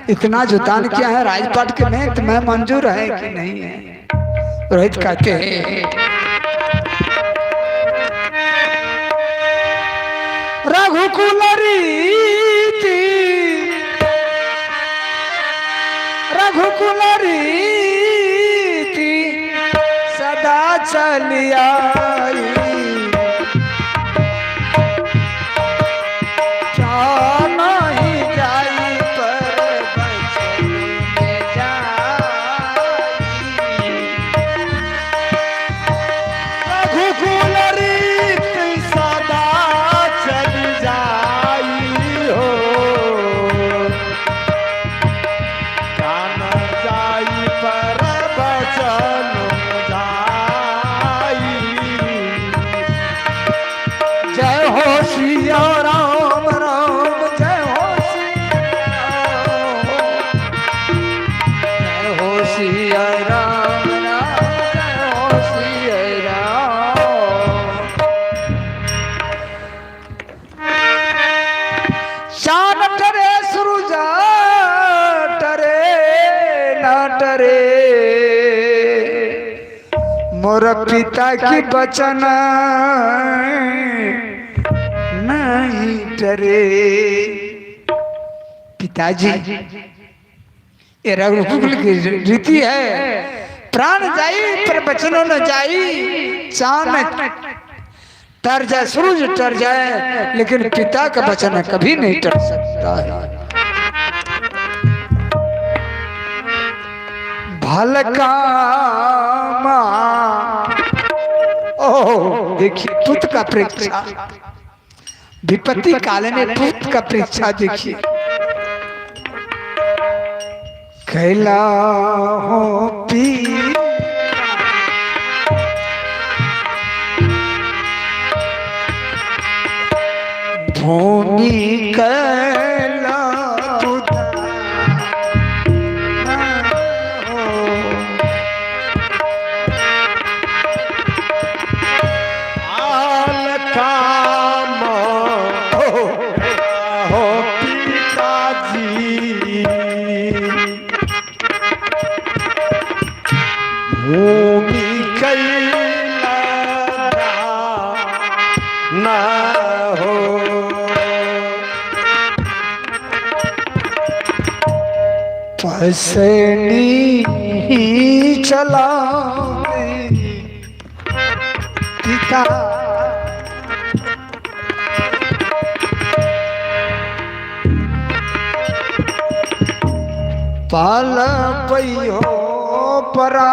इतना जो दान किया है राजपाट के में तुम्हें मंजूर है कि नहीं है। रोहित कहते हैं रघुकुल रीति, रघुकुल रीति सदा चली आई, क्या नहीं जाई पर बचन में जाई। रघुकुल रीति सदा चली जाई हो, जान जाई पर बचन जाई। जय हो सिया राम राम, जय हो सिया राम, जय हो सिया राम, जय हो सिया राम। शान टरे सुरुजा टरे न टरे, मोर पिता की बचन नहीं टरे। पिताजी ये रघुकुल की रीति है, प्राण जाई पर बचनों न जाई। चांद तर जाए सूरज तर जाए लेकिन पिता का वचन कभी नहीं टर सकता है। भलका ओह देखिए पुत्र का परीक्षा, विपत्ति काल में पुत्र का परीक्षा देखिए। कैला हो पी भूमि कैला भूमि कैला न हो। कैसे नी चला पिता पाल पैयो परा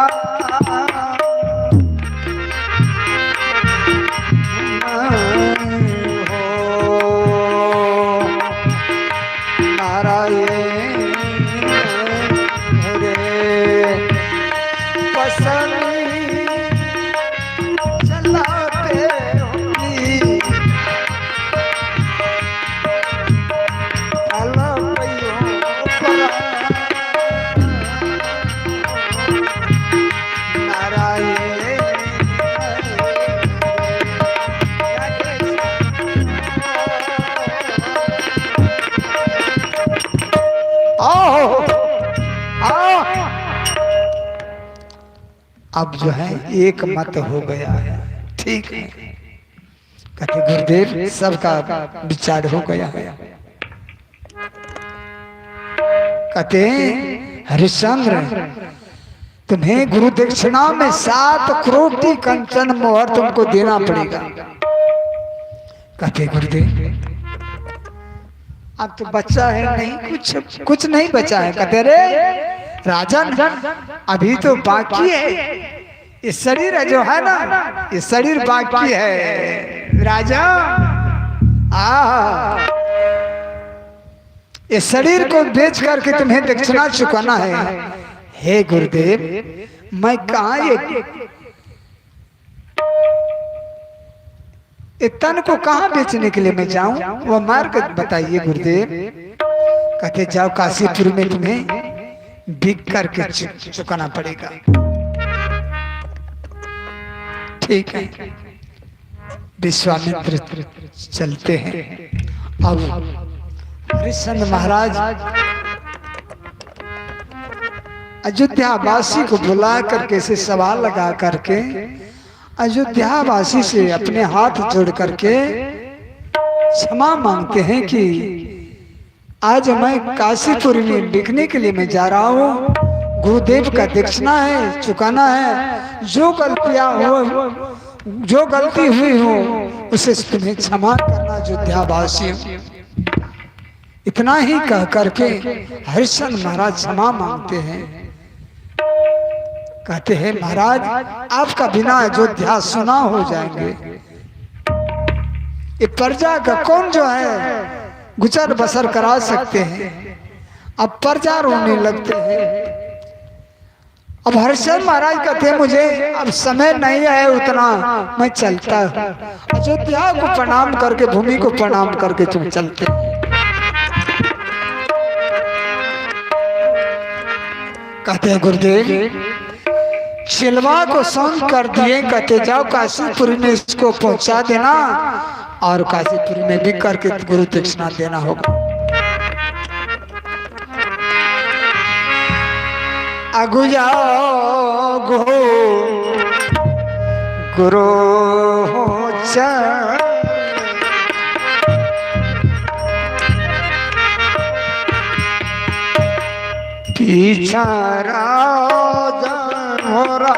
अब जो है एक मत हो गया है, ठीक है। कहते गुरुदेव सबका विचार हो गया है। कहते हरिश्चंद्र तुम्हें गुरु दक्षिणा में 7 करोड़ कंचन मोहर तुमको देना पड़ेगा। कहते गुरुदेव अब तो बच्चा है नहीं, कुछ नहीं बचा है। कहते रे राजन अभी तो बाकी है, ये शरीर है जो है ना, ये शरीर बाकी है राजा। ये शरीर को बेच करके तुम्हें दक्षिणा चुकाना है। हे गुरुदेव मैं कहा ये तन को कहाँ बेचने के लिए मैं जाऊं, वो मार्ग बताइए गुरुदेव। कहते जाओ काशीपुर में तुम्हें बिक करके चुकाना पड़ेगा। ठीक है विश्वामित्र चलते हैं। अब हरिश्चंद्र महाराज अयोध्या वासी को बुला करके से सवाल लगा करके अयोध्या वासी से अपने हाथ जोड़ करके क्षमा मांगते हैं कि आज मैं काशीपुर में बिकने के लिए मैं जा रहा हूँ। गुरुदेव का दक्षिणा है चुकाना है। जो गलतियां हो, जो गलती हुई हो उसे तुम्हें क्षमा करना अयोध्यावासी। इतना ही कह करके हरिश्चंद्र महाराज क्षमा मांगते हैं। कहते हैं महाराज आपका बिना अयोध्या सुना हो जाएंगे। ये प्रजा का कौन जो है गुजर बसर करा सकते हैं। अब प्रजा रोने लगते हैं। अब हरिश्चंद्र महाराज कहते हैं मुझे अब समय नहीं है उतना, मैं चलता हूँ। अयोध्या को प्रणाम करके भूमि को प्रणाम करके तुम चलते। कहते हैं गुरुदेव चिलवा को सौंप कर दिए। कहते जाओ काशीपुर में इसको पहुंचा देना और काशीपुर में भी करके गुरु दक्षिणा देना होगा। अगु जाओ गो गुरु पीछा राजा मोरा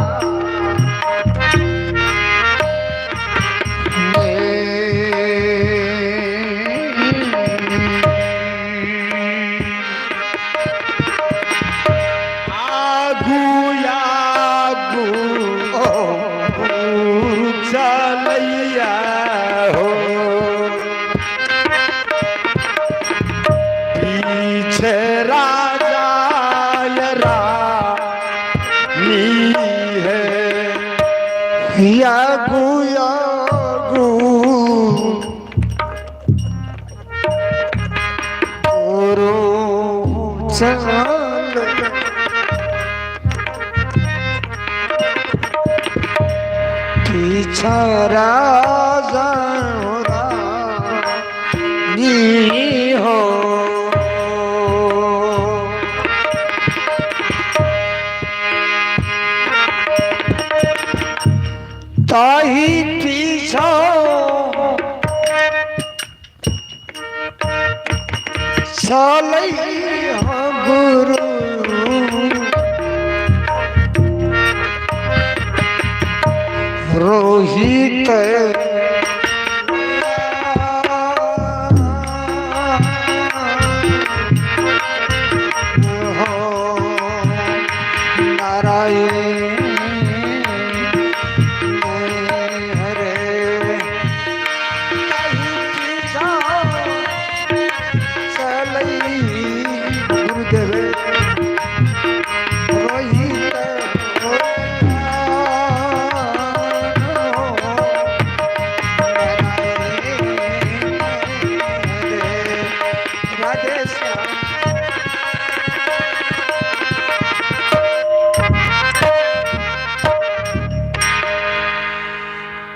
पीछा राजा हो ताही पीछा चलई गुरु रोहित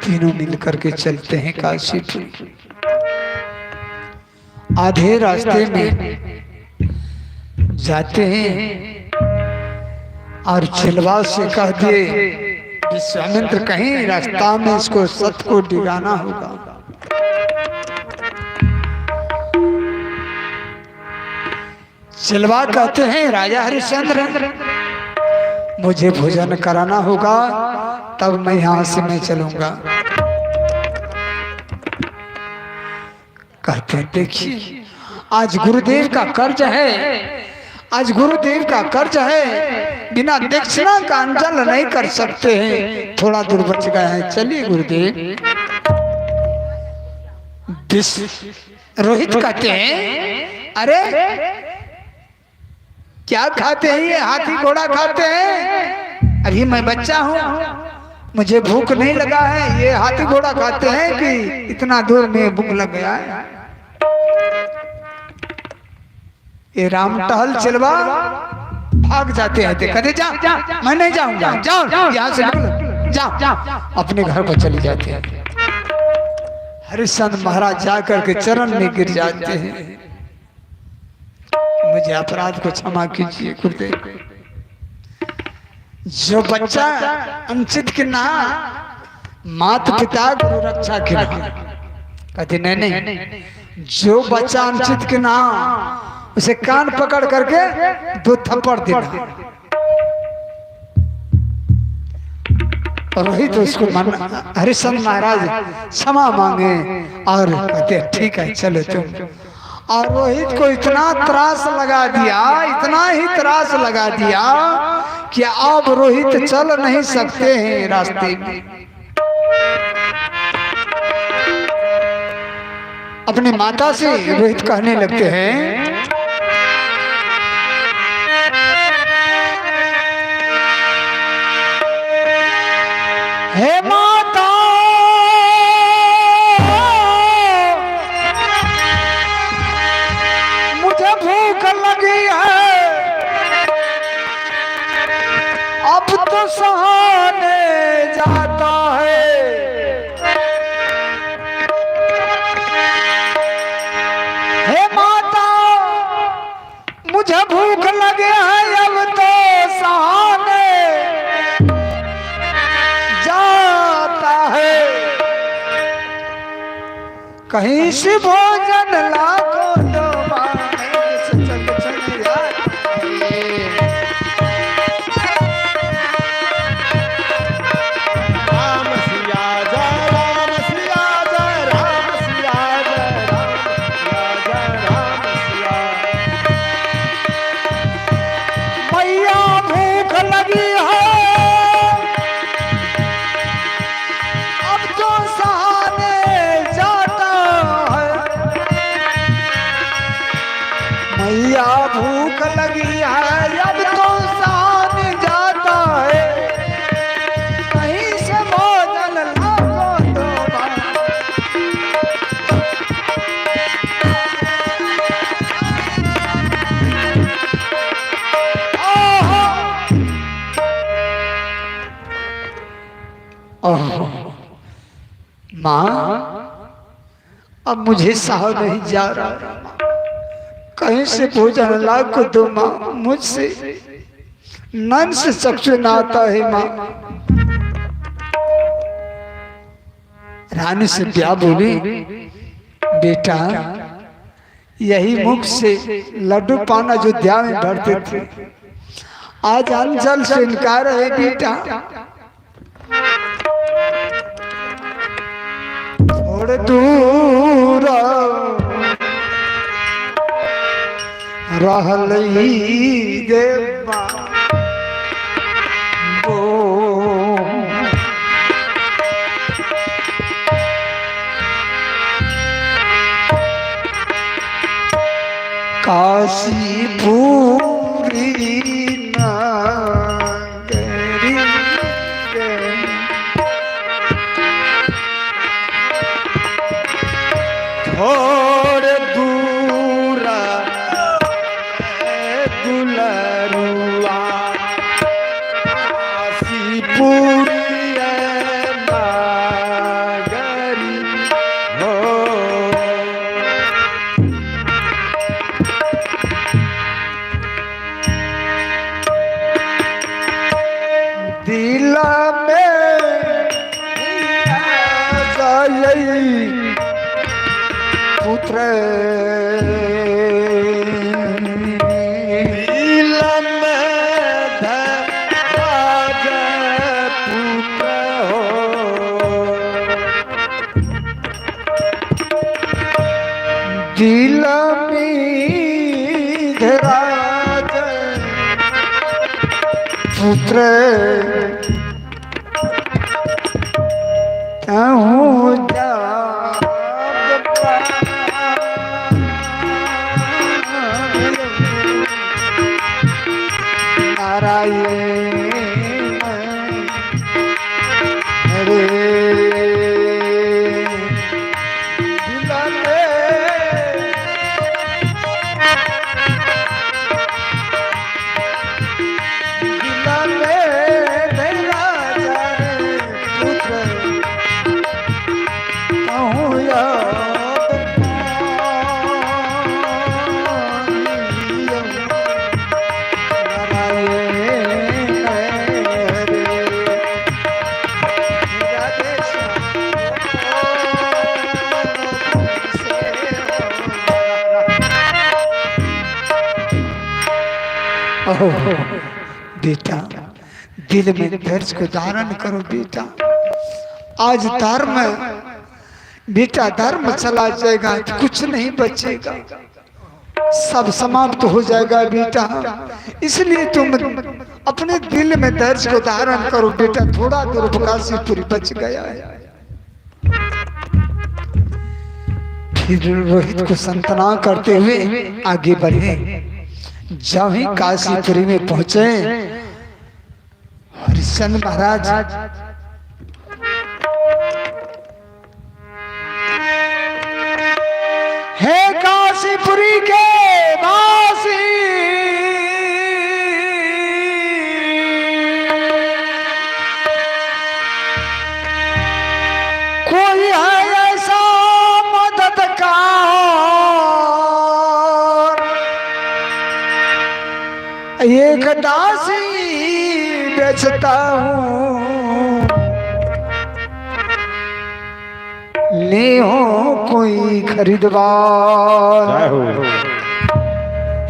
तीनों मिलकर के चलते हैं काशीपुर। आधे रास्ते में जाते हैं और छिलवा से कह दिए विश्वामित्र कहीं रास्ता में इसको सत को डिगाना होगा। छिलवा कहते हैं राजा हरिश्चंद्र मुझे भोजन कराना होगा तब मैं यहां से मैं चलूंगा। कहते हैं देखिए आज गुरुदेव का कर्ज है, आज गुरुदेव का कर्ज है, बिना दक्षिणा का अंजल नहीं कर सकते हैं, थोड़ा दूर बच गए हैं, चलिए गुरुदेव। रोहित कहते हैं अरे क्या खाते हैं ये, हाथी घोड़ा खाते हैं, अभी मैं बच्चा हूँ, मुझे भूख नहीं लगा है, ये हाथी घोड़ा खाते हैं कि इतना दूर में भूख लग गया है। ये राम टहल चिलवा भाग जाते हैं, कहते जा मैं नहीं जाऊंगा, जाओ यहाँ से निकलो, जाओ अपने घर को चले जाते हैं। हरिश्चंद्र महाराज जाकर के चरण में गिर जाते हैं, मुझे अपराध को क्षमा कीजिए गुरुदेव। जो बच्चा अनुचित के ना माता पिता गुरु रक्षा के ना, कहते नहीं, जो बच्चा अनुचित के ना उसे कान पकड़ करके 2 थप्पड़ देना। रोहित तो उसको हरिश्चंद्र महाराज क्षमा मांगे और कहते ठीक है चलो तुम। और रोहित को इतना त्रास लगा दिया, इतना ही त्रास लगा दिया कि अब रोहित चल नहीं सकते हैं रास्ते में। अपनी माता से रोहित कहने लगते हैं हे माता मुझे भूख लगी है, अब तो सहाने जाता है। हे माता मुझे भूख लगी है, अब तो सहाने जाता है। कहीं से भोजन लाखों भूख लगी है, अब तो सान जाता है, कहीं से भोजन लाखों दो माँ अब मुझे सहा नहीं जा रहा, कहीं से भोजन ला को दो माँ, मुझसे नन से चक्षु न आता है माँ। रानी से क्या बोली बेटा, यही मुख से लड्डू पाना जो अयोध्या में भरते थे, आज अंचल से इनकार है बेटा। थोड़े दूर रहलई देवा काशीपुरी नगरी थोड़े दूर दुलरुआ काशीपुरी नगरी हो दिल में जाई पुत्र दिल में धराज पुत्र हो दिल में धराज पुत्र कहूँ बेटा दिल में धैर्य को धारण करो बेटा। आज धर्म बेटा धर्म चला जाएगा तो कुछ नहीं बचेगा, सब समाप्त हो जाएगा बेटा। इसलिए तुम अपने दिल में धैर्य को धारण करो बेटा। थोड़ा दूर काशीपुरी बच गया है। फिर रोहित को संतना करते हुए आगे बढ़े। जब ही काशीपुरी में पहुंचे हरिश्चंद्र महाराज हे काशीपुरी के वासी कोई है ऐसा मददगार, एक दासी बेचता हूँ ले हो कोई खरीदवार।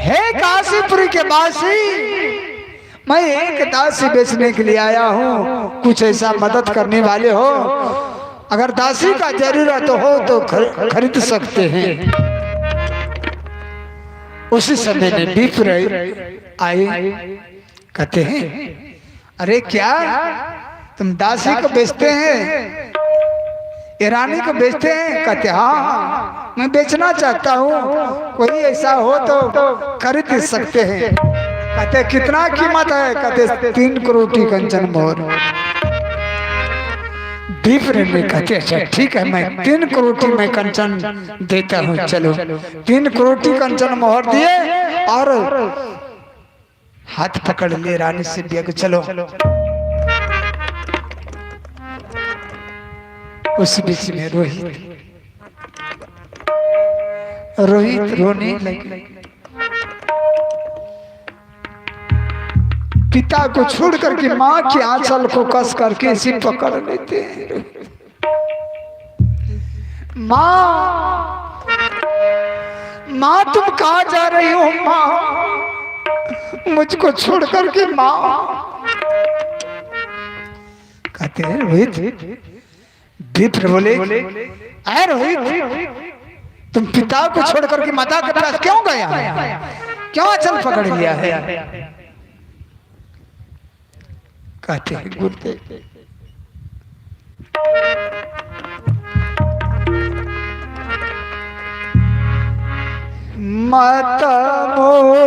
हे काशीपुरी के वासी मैं एक दासी बेचने के लिए आया हूँ, कुछ ऐसा मदद करने वाले हो? अगर दासी का जरूरत हो तो खरीद सकते हैं। उसी समय में विप्र आए, कहते हैं अरे क्या तुम दासी को बेचते हैं, ये रानी को बेचते हैं? कहते हाँ मैं बेचना चाहता हूँ, कोई ऐसा हो तो खरीद सकते हैं। कहते कितना कीमत है? कहते 3 करोड़ की कंचन मोहर। विप्र ने कहते अच्छा ठीक है मैं 3 करोड़ की मैं कंचन देता हूँ। चलो 3 करोड़ की कंचन मोहर दिए और हाथ पकड़ लिए रानी से दिया कि चलो। उस बीच में रोहित रोने लगे। पिता को छोड़ करके माँ के आंचल को कस करके इसी पकड़ लेते हैं। माँ तुम कहाँ जा रही हो? माँ मुझको छोड़ करके माँ। कहते हैं रोहित विप्र बोले है रोहित, तुम पिता को छोड़कर के माता के पास क्यों गया, क्यों अचल पकड़ लिया है? कहते हैं गुरुदेव माता मोरा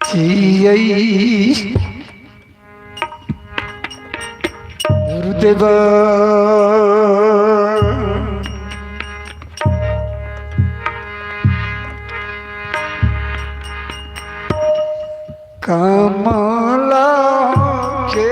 जियई गुरुदेव कमला के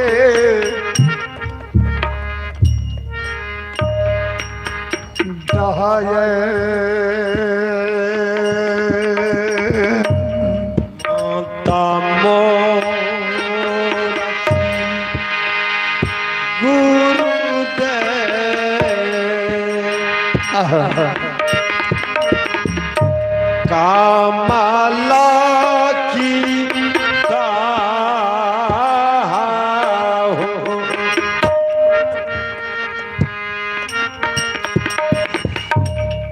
कामला की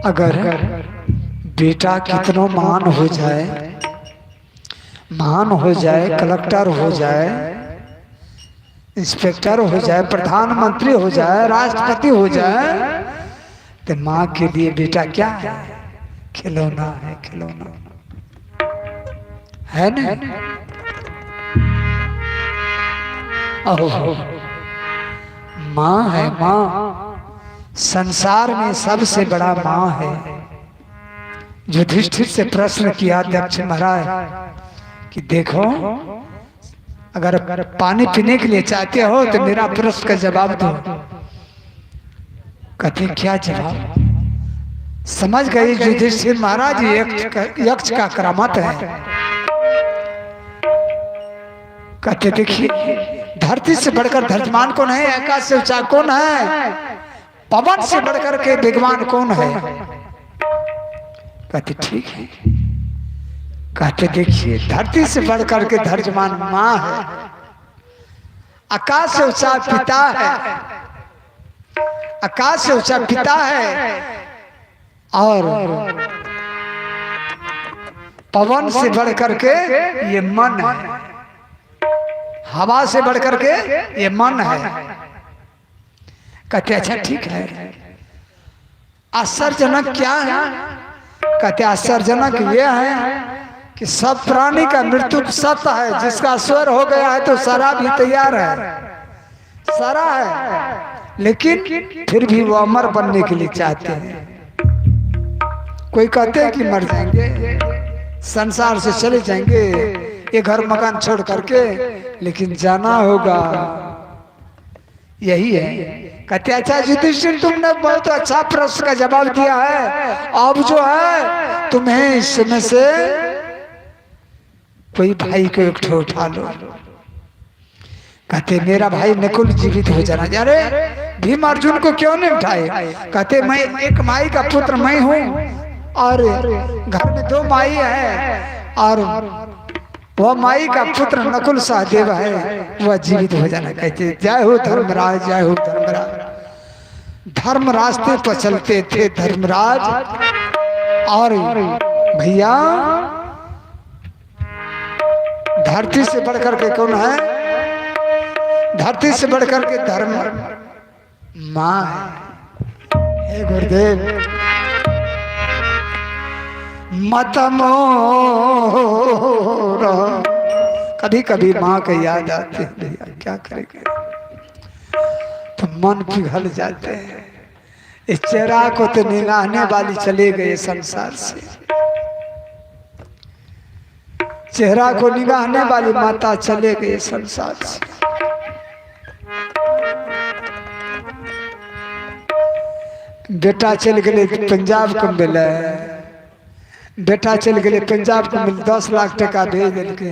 अगर बेटा कितना महान हो जाए, महान हो जाए, कलेक्टर हो जाए, इंस्पेक्टर हो जाए, प्रधानमंत्री हो जाए, राष्ट्रपति हो जाए, तो माँ के लिए बेटा क्या है? खिलौना है, खिलौना है ना? ओहो, माँ है, माँ संसार में सबसे बड़ा माँ है। युधिष्ठिर से प्रश्न किया दक्ष महाराज कि देखो, अगर पानी पीने के लिए चाहते हो तो मेरा प्रश्न का जवाब दो। कहते क्या जवाब? समझ गए युधिष्ठिर महाराज यक्ष का करामत है। कहते देखिए, धरती से बढ़कर धरतीमान कौन है? आकाश से ऊंचा कौन है? पवन से बढ़कर के विद्वान कौन है? कहते ठीक है। कहते देखिए, धरती से बढ़कर के धरतीमान माँ है, आकाश से ऊंचा पिता है, आकाश से ऊंचा पिता है, और पवन से बढ़कर के ये मन है, हवा से बढ़कर के ये मन है। कहते अच्छा ठीक है, आश्चर्यजनक क्या है? कहते आश्चर्यजनक ये है कि सब प्राणी का मृत्यु सत्य है, जिसका स्वर हो गया है तो सारा भी तैयार है, सारा है, लेकिन फिर भी वो अमर बनने के लिए चाहते हैं। कोई कहते हैं कि मर जाएंगे, संसार से चले जाएंगे, ये घर मकान छोड़ करके, लेकिन जाना होगा, यही है। कहते अच्छा युधिष्ठिर, तुमने बहुत अच्छा प्रश्न का जवाब दिया है, अब जो है तुम्हें इसमें से कोई भाई को एक ठो उठा लो। कहते मेरा भाई नकुल जीवित हो जाना। अरे भीम अर्जुन को क्यों नहीं उठाए? कहते मैं एक माई का पुत्र मैं हूँ, और घर में दो माई है, और वह माई का पुत्र नकुल सहदेव है, वह जीवित हो जाना। कहते जय हो धर्मराज, जय हो धर्मराज। धर्म रास्ते पर चलते थे धर्मराज, और भैया धरती से बढ़कर के कौन है? धरती से बढ़कर के धर्म माँ है। हे गुरुदेव, मत मोरा, कभी कभी माँ का याद आते हैं भैया, क्या करेंगे, तो मन पिघल जाते हैं। इस चेहरा को तो निगाहने वाली चले गए संसार से, चेहरा को निगाहने वाली माता चले गए संसार से। बेटा चल गए पंजाब को मिले, बेटा चल गए पंजाब को मिल 10 लाख टका भेज दिलके।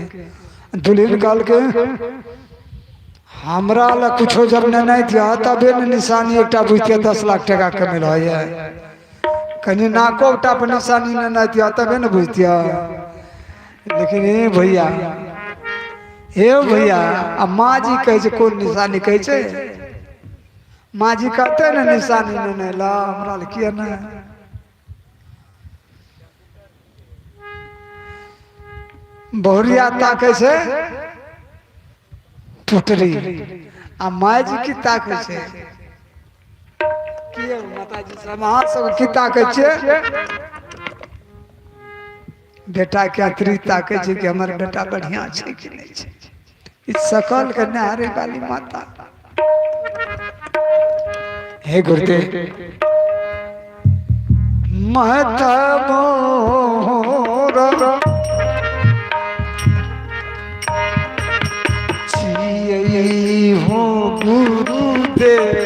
दुल्हन कहल के हमरा ला कुछ जब नहीं दिया तबे न निशानी एक बुझते 10 लाख टका कमेल है, कहीं नाको पर निशानी नहीं दिया तबे न बुझतिया। लेकिन भैया हे भैया अब माँ जी कहे छे कोन निशानी कहे छे माँ जी कहते ना निशानी ने ला हमरा ले किया ना बहुरिया ताके छे टुटरी आ माँ जी की ताके छे किए माता जी सब हाथ सब की ताके छे बेटा के अतरी ताके छे कि हमर बेटा बढ़िया छे कि नहीं छे इस सकल के नारे वाली माता हे गुरुदेव माता मोर छियै हो गुरुदेव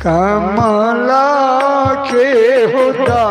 कमला के होता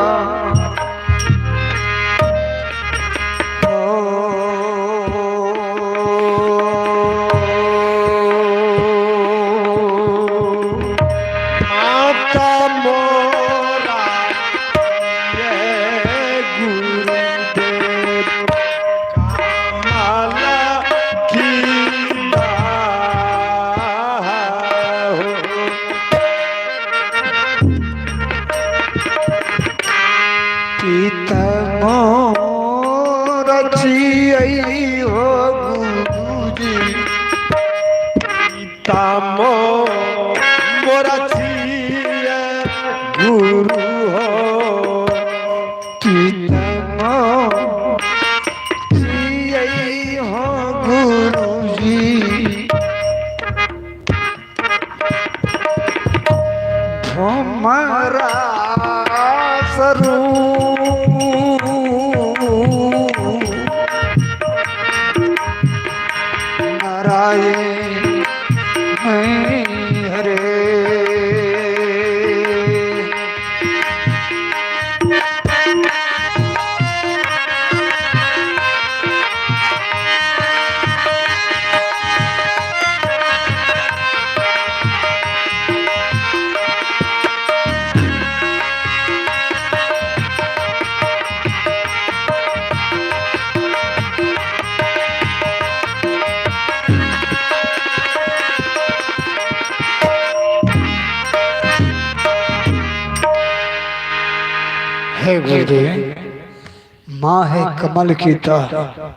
हे गुरुदेव माँ है कमल की तरह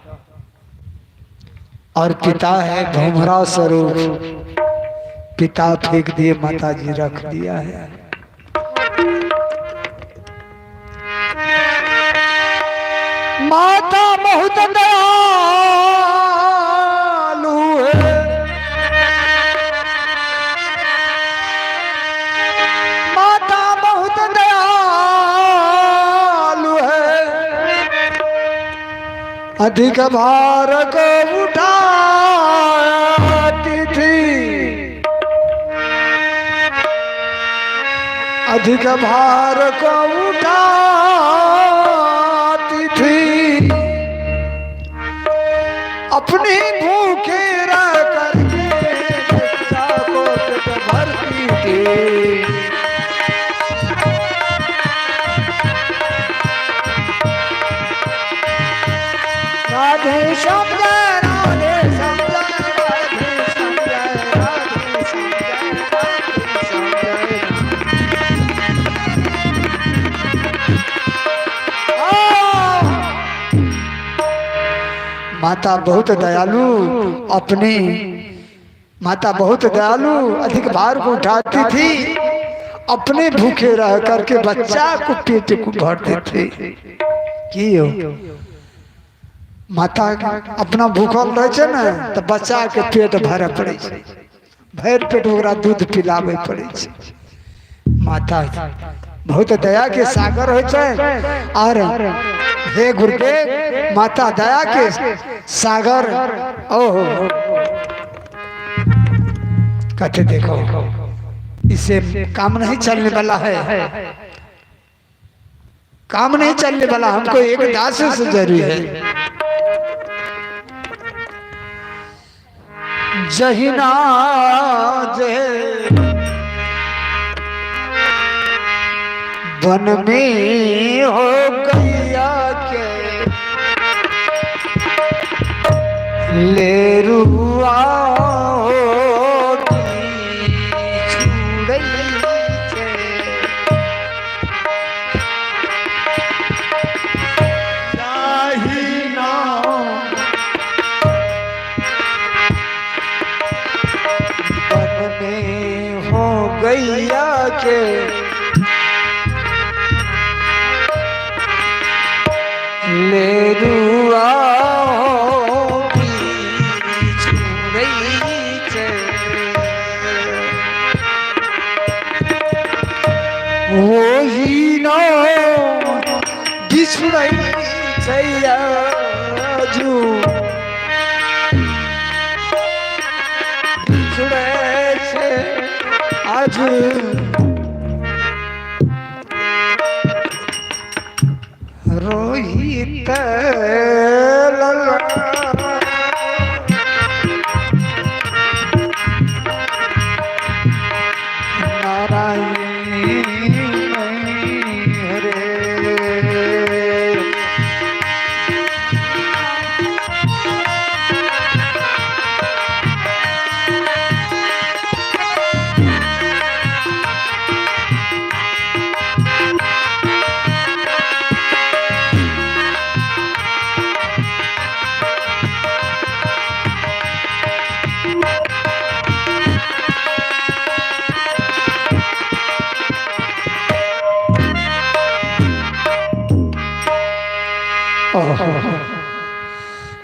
और पिता है भूमरा स्वरूप पिता फेंक दिए माता जी रख दिया है माता बहुत दयालु है माता बहुत दयालु है अधिक भार को उठाती थी अधिक भार को उठाती थी अपनी भूखे रह करके बच्चा को पेट भरती थी राधे शब्द राधे शब्द राधे शब्द राधे शब्द माता बहुत दयालु अपनी माता बहुत दयालु अधिक भार को उठाती थी अपने भूखे रह करके बच्चा को पेट को भरते थे की हो माता अपना भूखल रहे ना तो बच्चा के पेट भरे पड़े भर पेट ओकरा दूध पिलावे पड़े माता बहुत दया के सागर हो और हे गुरुदेव माता दया के सागर ओहो कहते देखो इसे काम नहीं चलने वाला है काम नहीं चलने वाला हमको एक दास से जरूरी है जहिना जे वन में हो गैया के लेरुआ छुड़ई छे जाही ना मन में हो गैया के लेरुआ वही ना बिछुड़ई छैया जू बिछुड़े छे आज रोहित लला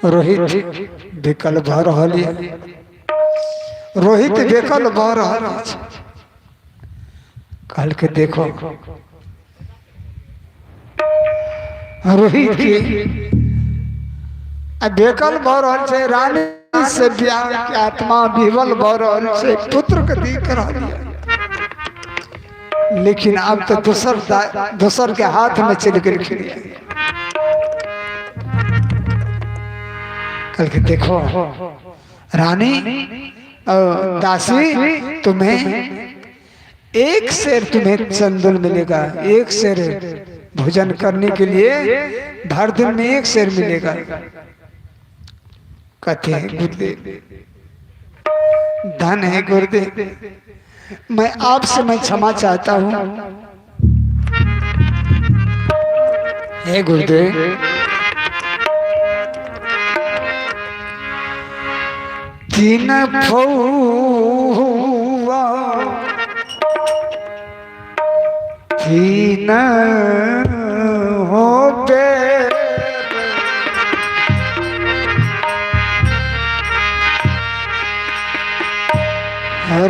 रोहित बेकल भऽ रहल है रोहित बेकल भऽ रहल छै कल के देखो रोहित के बेकल भऽ रहल छै रानी से ब्याह के आत्मा विवल भऽ रहल छै पुत्र के देख रहल है लेकिन अब तो दूसर के हाथ में चल गेल कल के देखो रानी दासी तुम्हें एक शेर तुम्हें चंदन मिलेगा एक शेर भोजन करने के लिए भर दिन में एक शेर मिलेगा कहते हैं गुरुदेव धन है गुरुदेव मैं आपसे मैं क्षमा चाहता हूँ हे गुरुदेव तीन फौवा तीन हो बे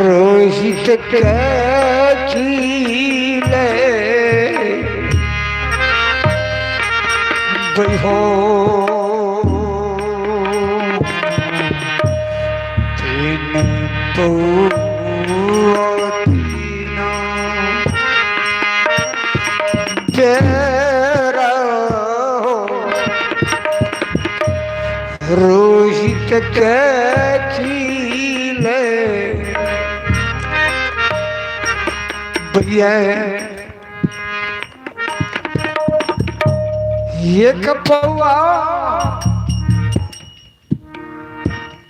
रोहित के खिले हो रोहित के खिले भैया ये कपौआ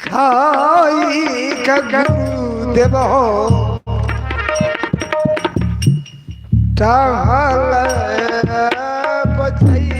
खाई गुरुदेव हो टहल बचई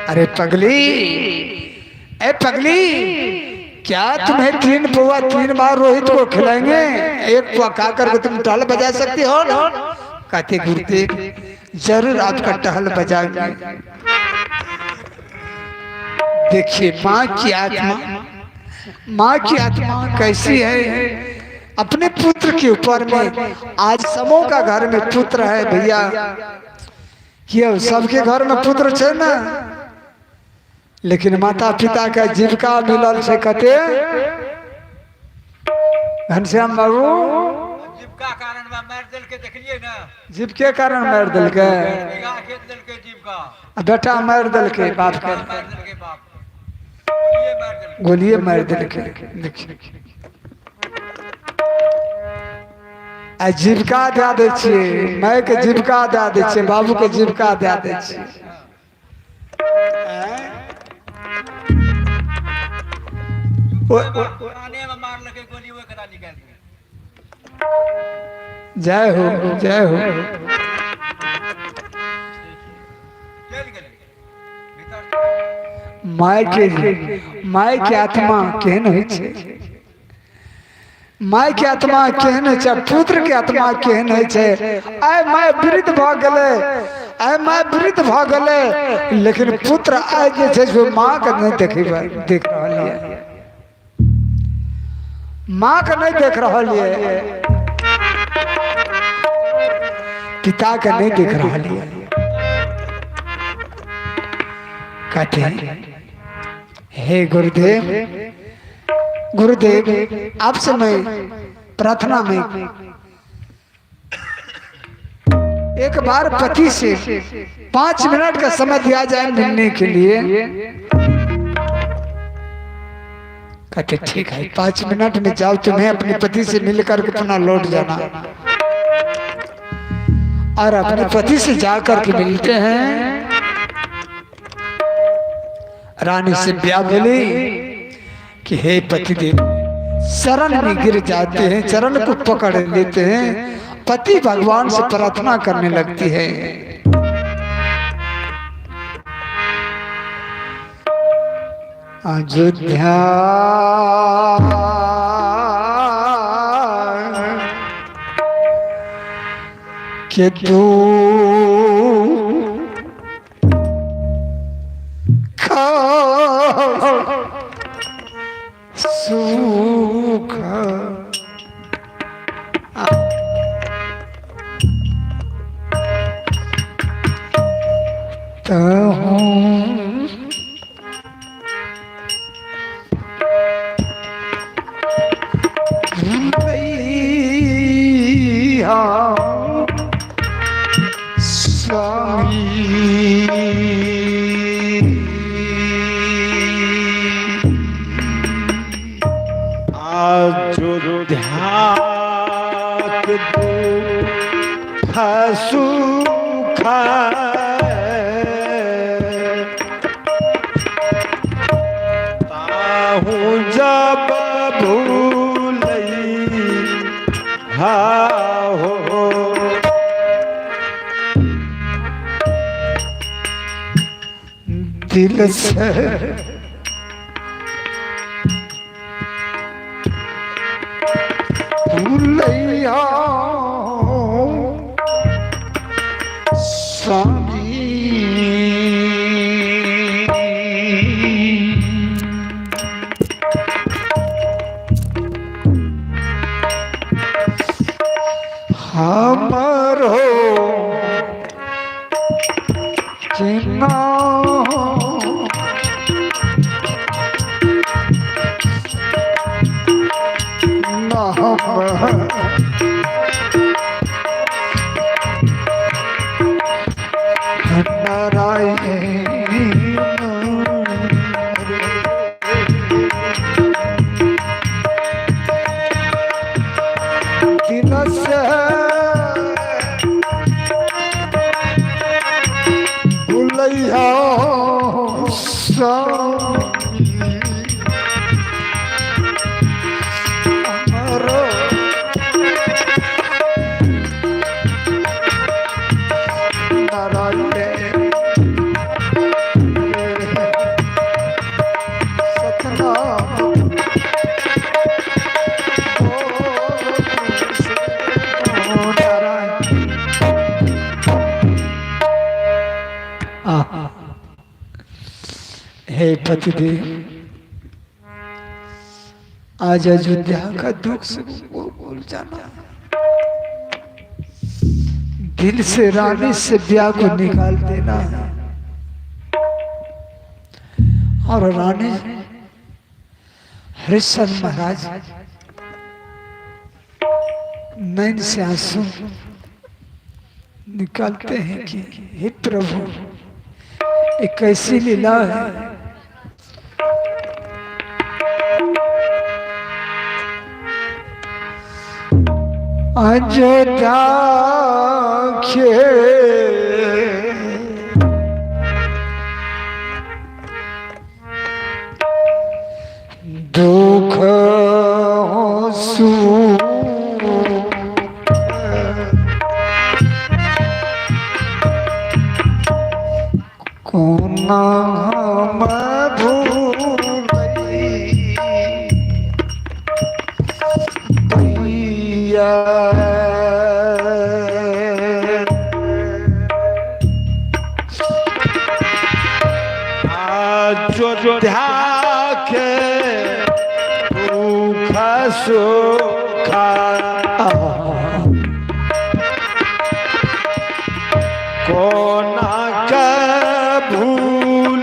अरे पगली, ए पगली, क्या तुम्हें 3 पौआ 3 बार रोहित को खिलाएंगे? एक पौआ खा करके तुम टहल बजा सकती हो ना? कहते गुरुदेव जरूर आपका टहल बजाएंगे। देखिए माँ की आत्मा माँ की आत्मा कैसी है अपने पुत्र के ऊपर में। आज समूह का घर में पुत्र है भैया, ये सबके घर में पुत्र छे ना, लेकिन माता पिता का जीविका मिलल से कते घनश्याम बाबू जीविका कारण में मार दिल के देखलिए ना, जीव के कारण मार दिल के बीघा खेत दिल के जीविका, बेटा मार दिल के बाप के मार दिल के बाप, गोलिए मार दिल के। गोलिए मार दिल के। देखिए आ जीविका दे दे छिए, माय के जीविका दे दे छिए, बाबू के जीविका दे दे छिए। पुराने में मार लगे गोली वो करा निकाल दिया। जय हो जय हो। जेल गए भीतर माय के आत्मा केहन होइ छै, माय के आत्मा केहन होइ छै, पुत्र के आत्मा केहन होइ छै। आइ माय वृद्ध भ गेलै, आइ माय वृद्ध भ गेलै, लेकिन पुत्र आइ जे छै से माँ के नहीं देख रहल है, माँ के नहीं देख रहल है, पिता के नहीं देख रहल है। कहते हे गुरुदेव, गुरुदेव आपसे मैं प्रार्थना में एक बार पति से 5 मिनट का समय दिया जाए मिलने के लिए। कहते ठीक है, 5 मिनट में जाओ, तुम्हें अपने पति से मिलकर के पुनः लौट जाना। और अपने पति से जाकर के मिलते हैं। रानी से ब्याह बोली कि हे पतिदेव, शरण में गिर जाते हैं, चरण को पकड़ लेते हैं, पति भगवान से प्रार्थना करने लगती है। अयोध्या के तू सुख जब भूलई हो दिल से भूलैया हमारो चिन्ना हे पतिदेव, आज अयोध्या का दुख सुख भूल जाना, दिल से रानी से ब्याह को निकाल देना है। और रानी हरिश्चंद्र महाराज नैन से आंसू निकालते हैं कि हे प्रभु, एक कैसी लीला है। अयोध्या के दुख सुख कोना अयोध्या के दुख सुख कोना के भूल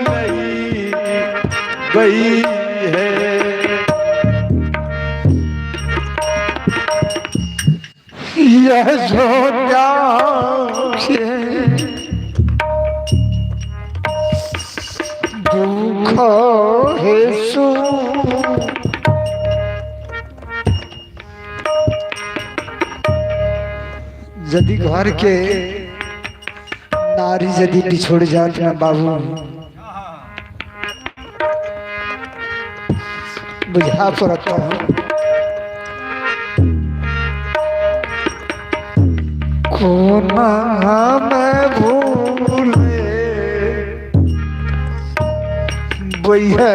गई है। यह अयोध्या के दुख है सो यदि घर के नारी यदि बिछोड़ जात ना बाबू, बुझा पड़ता है। कोना में भूले भैया,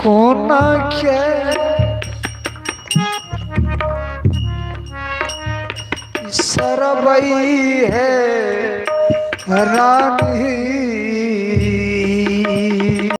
कोना के सरबई है रानी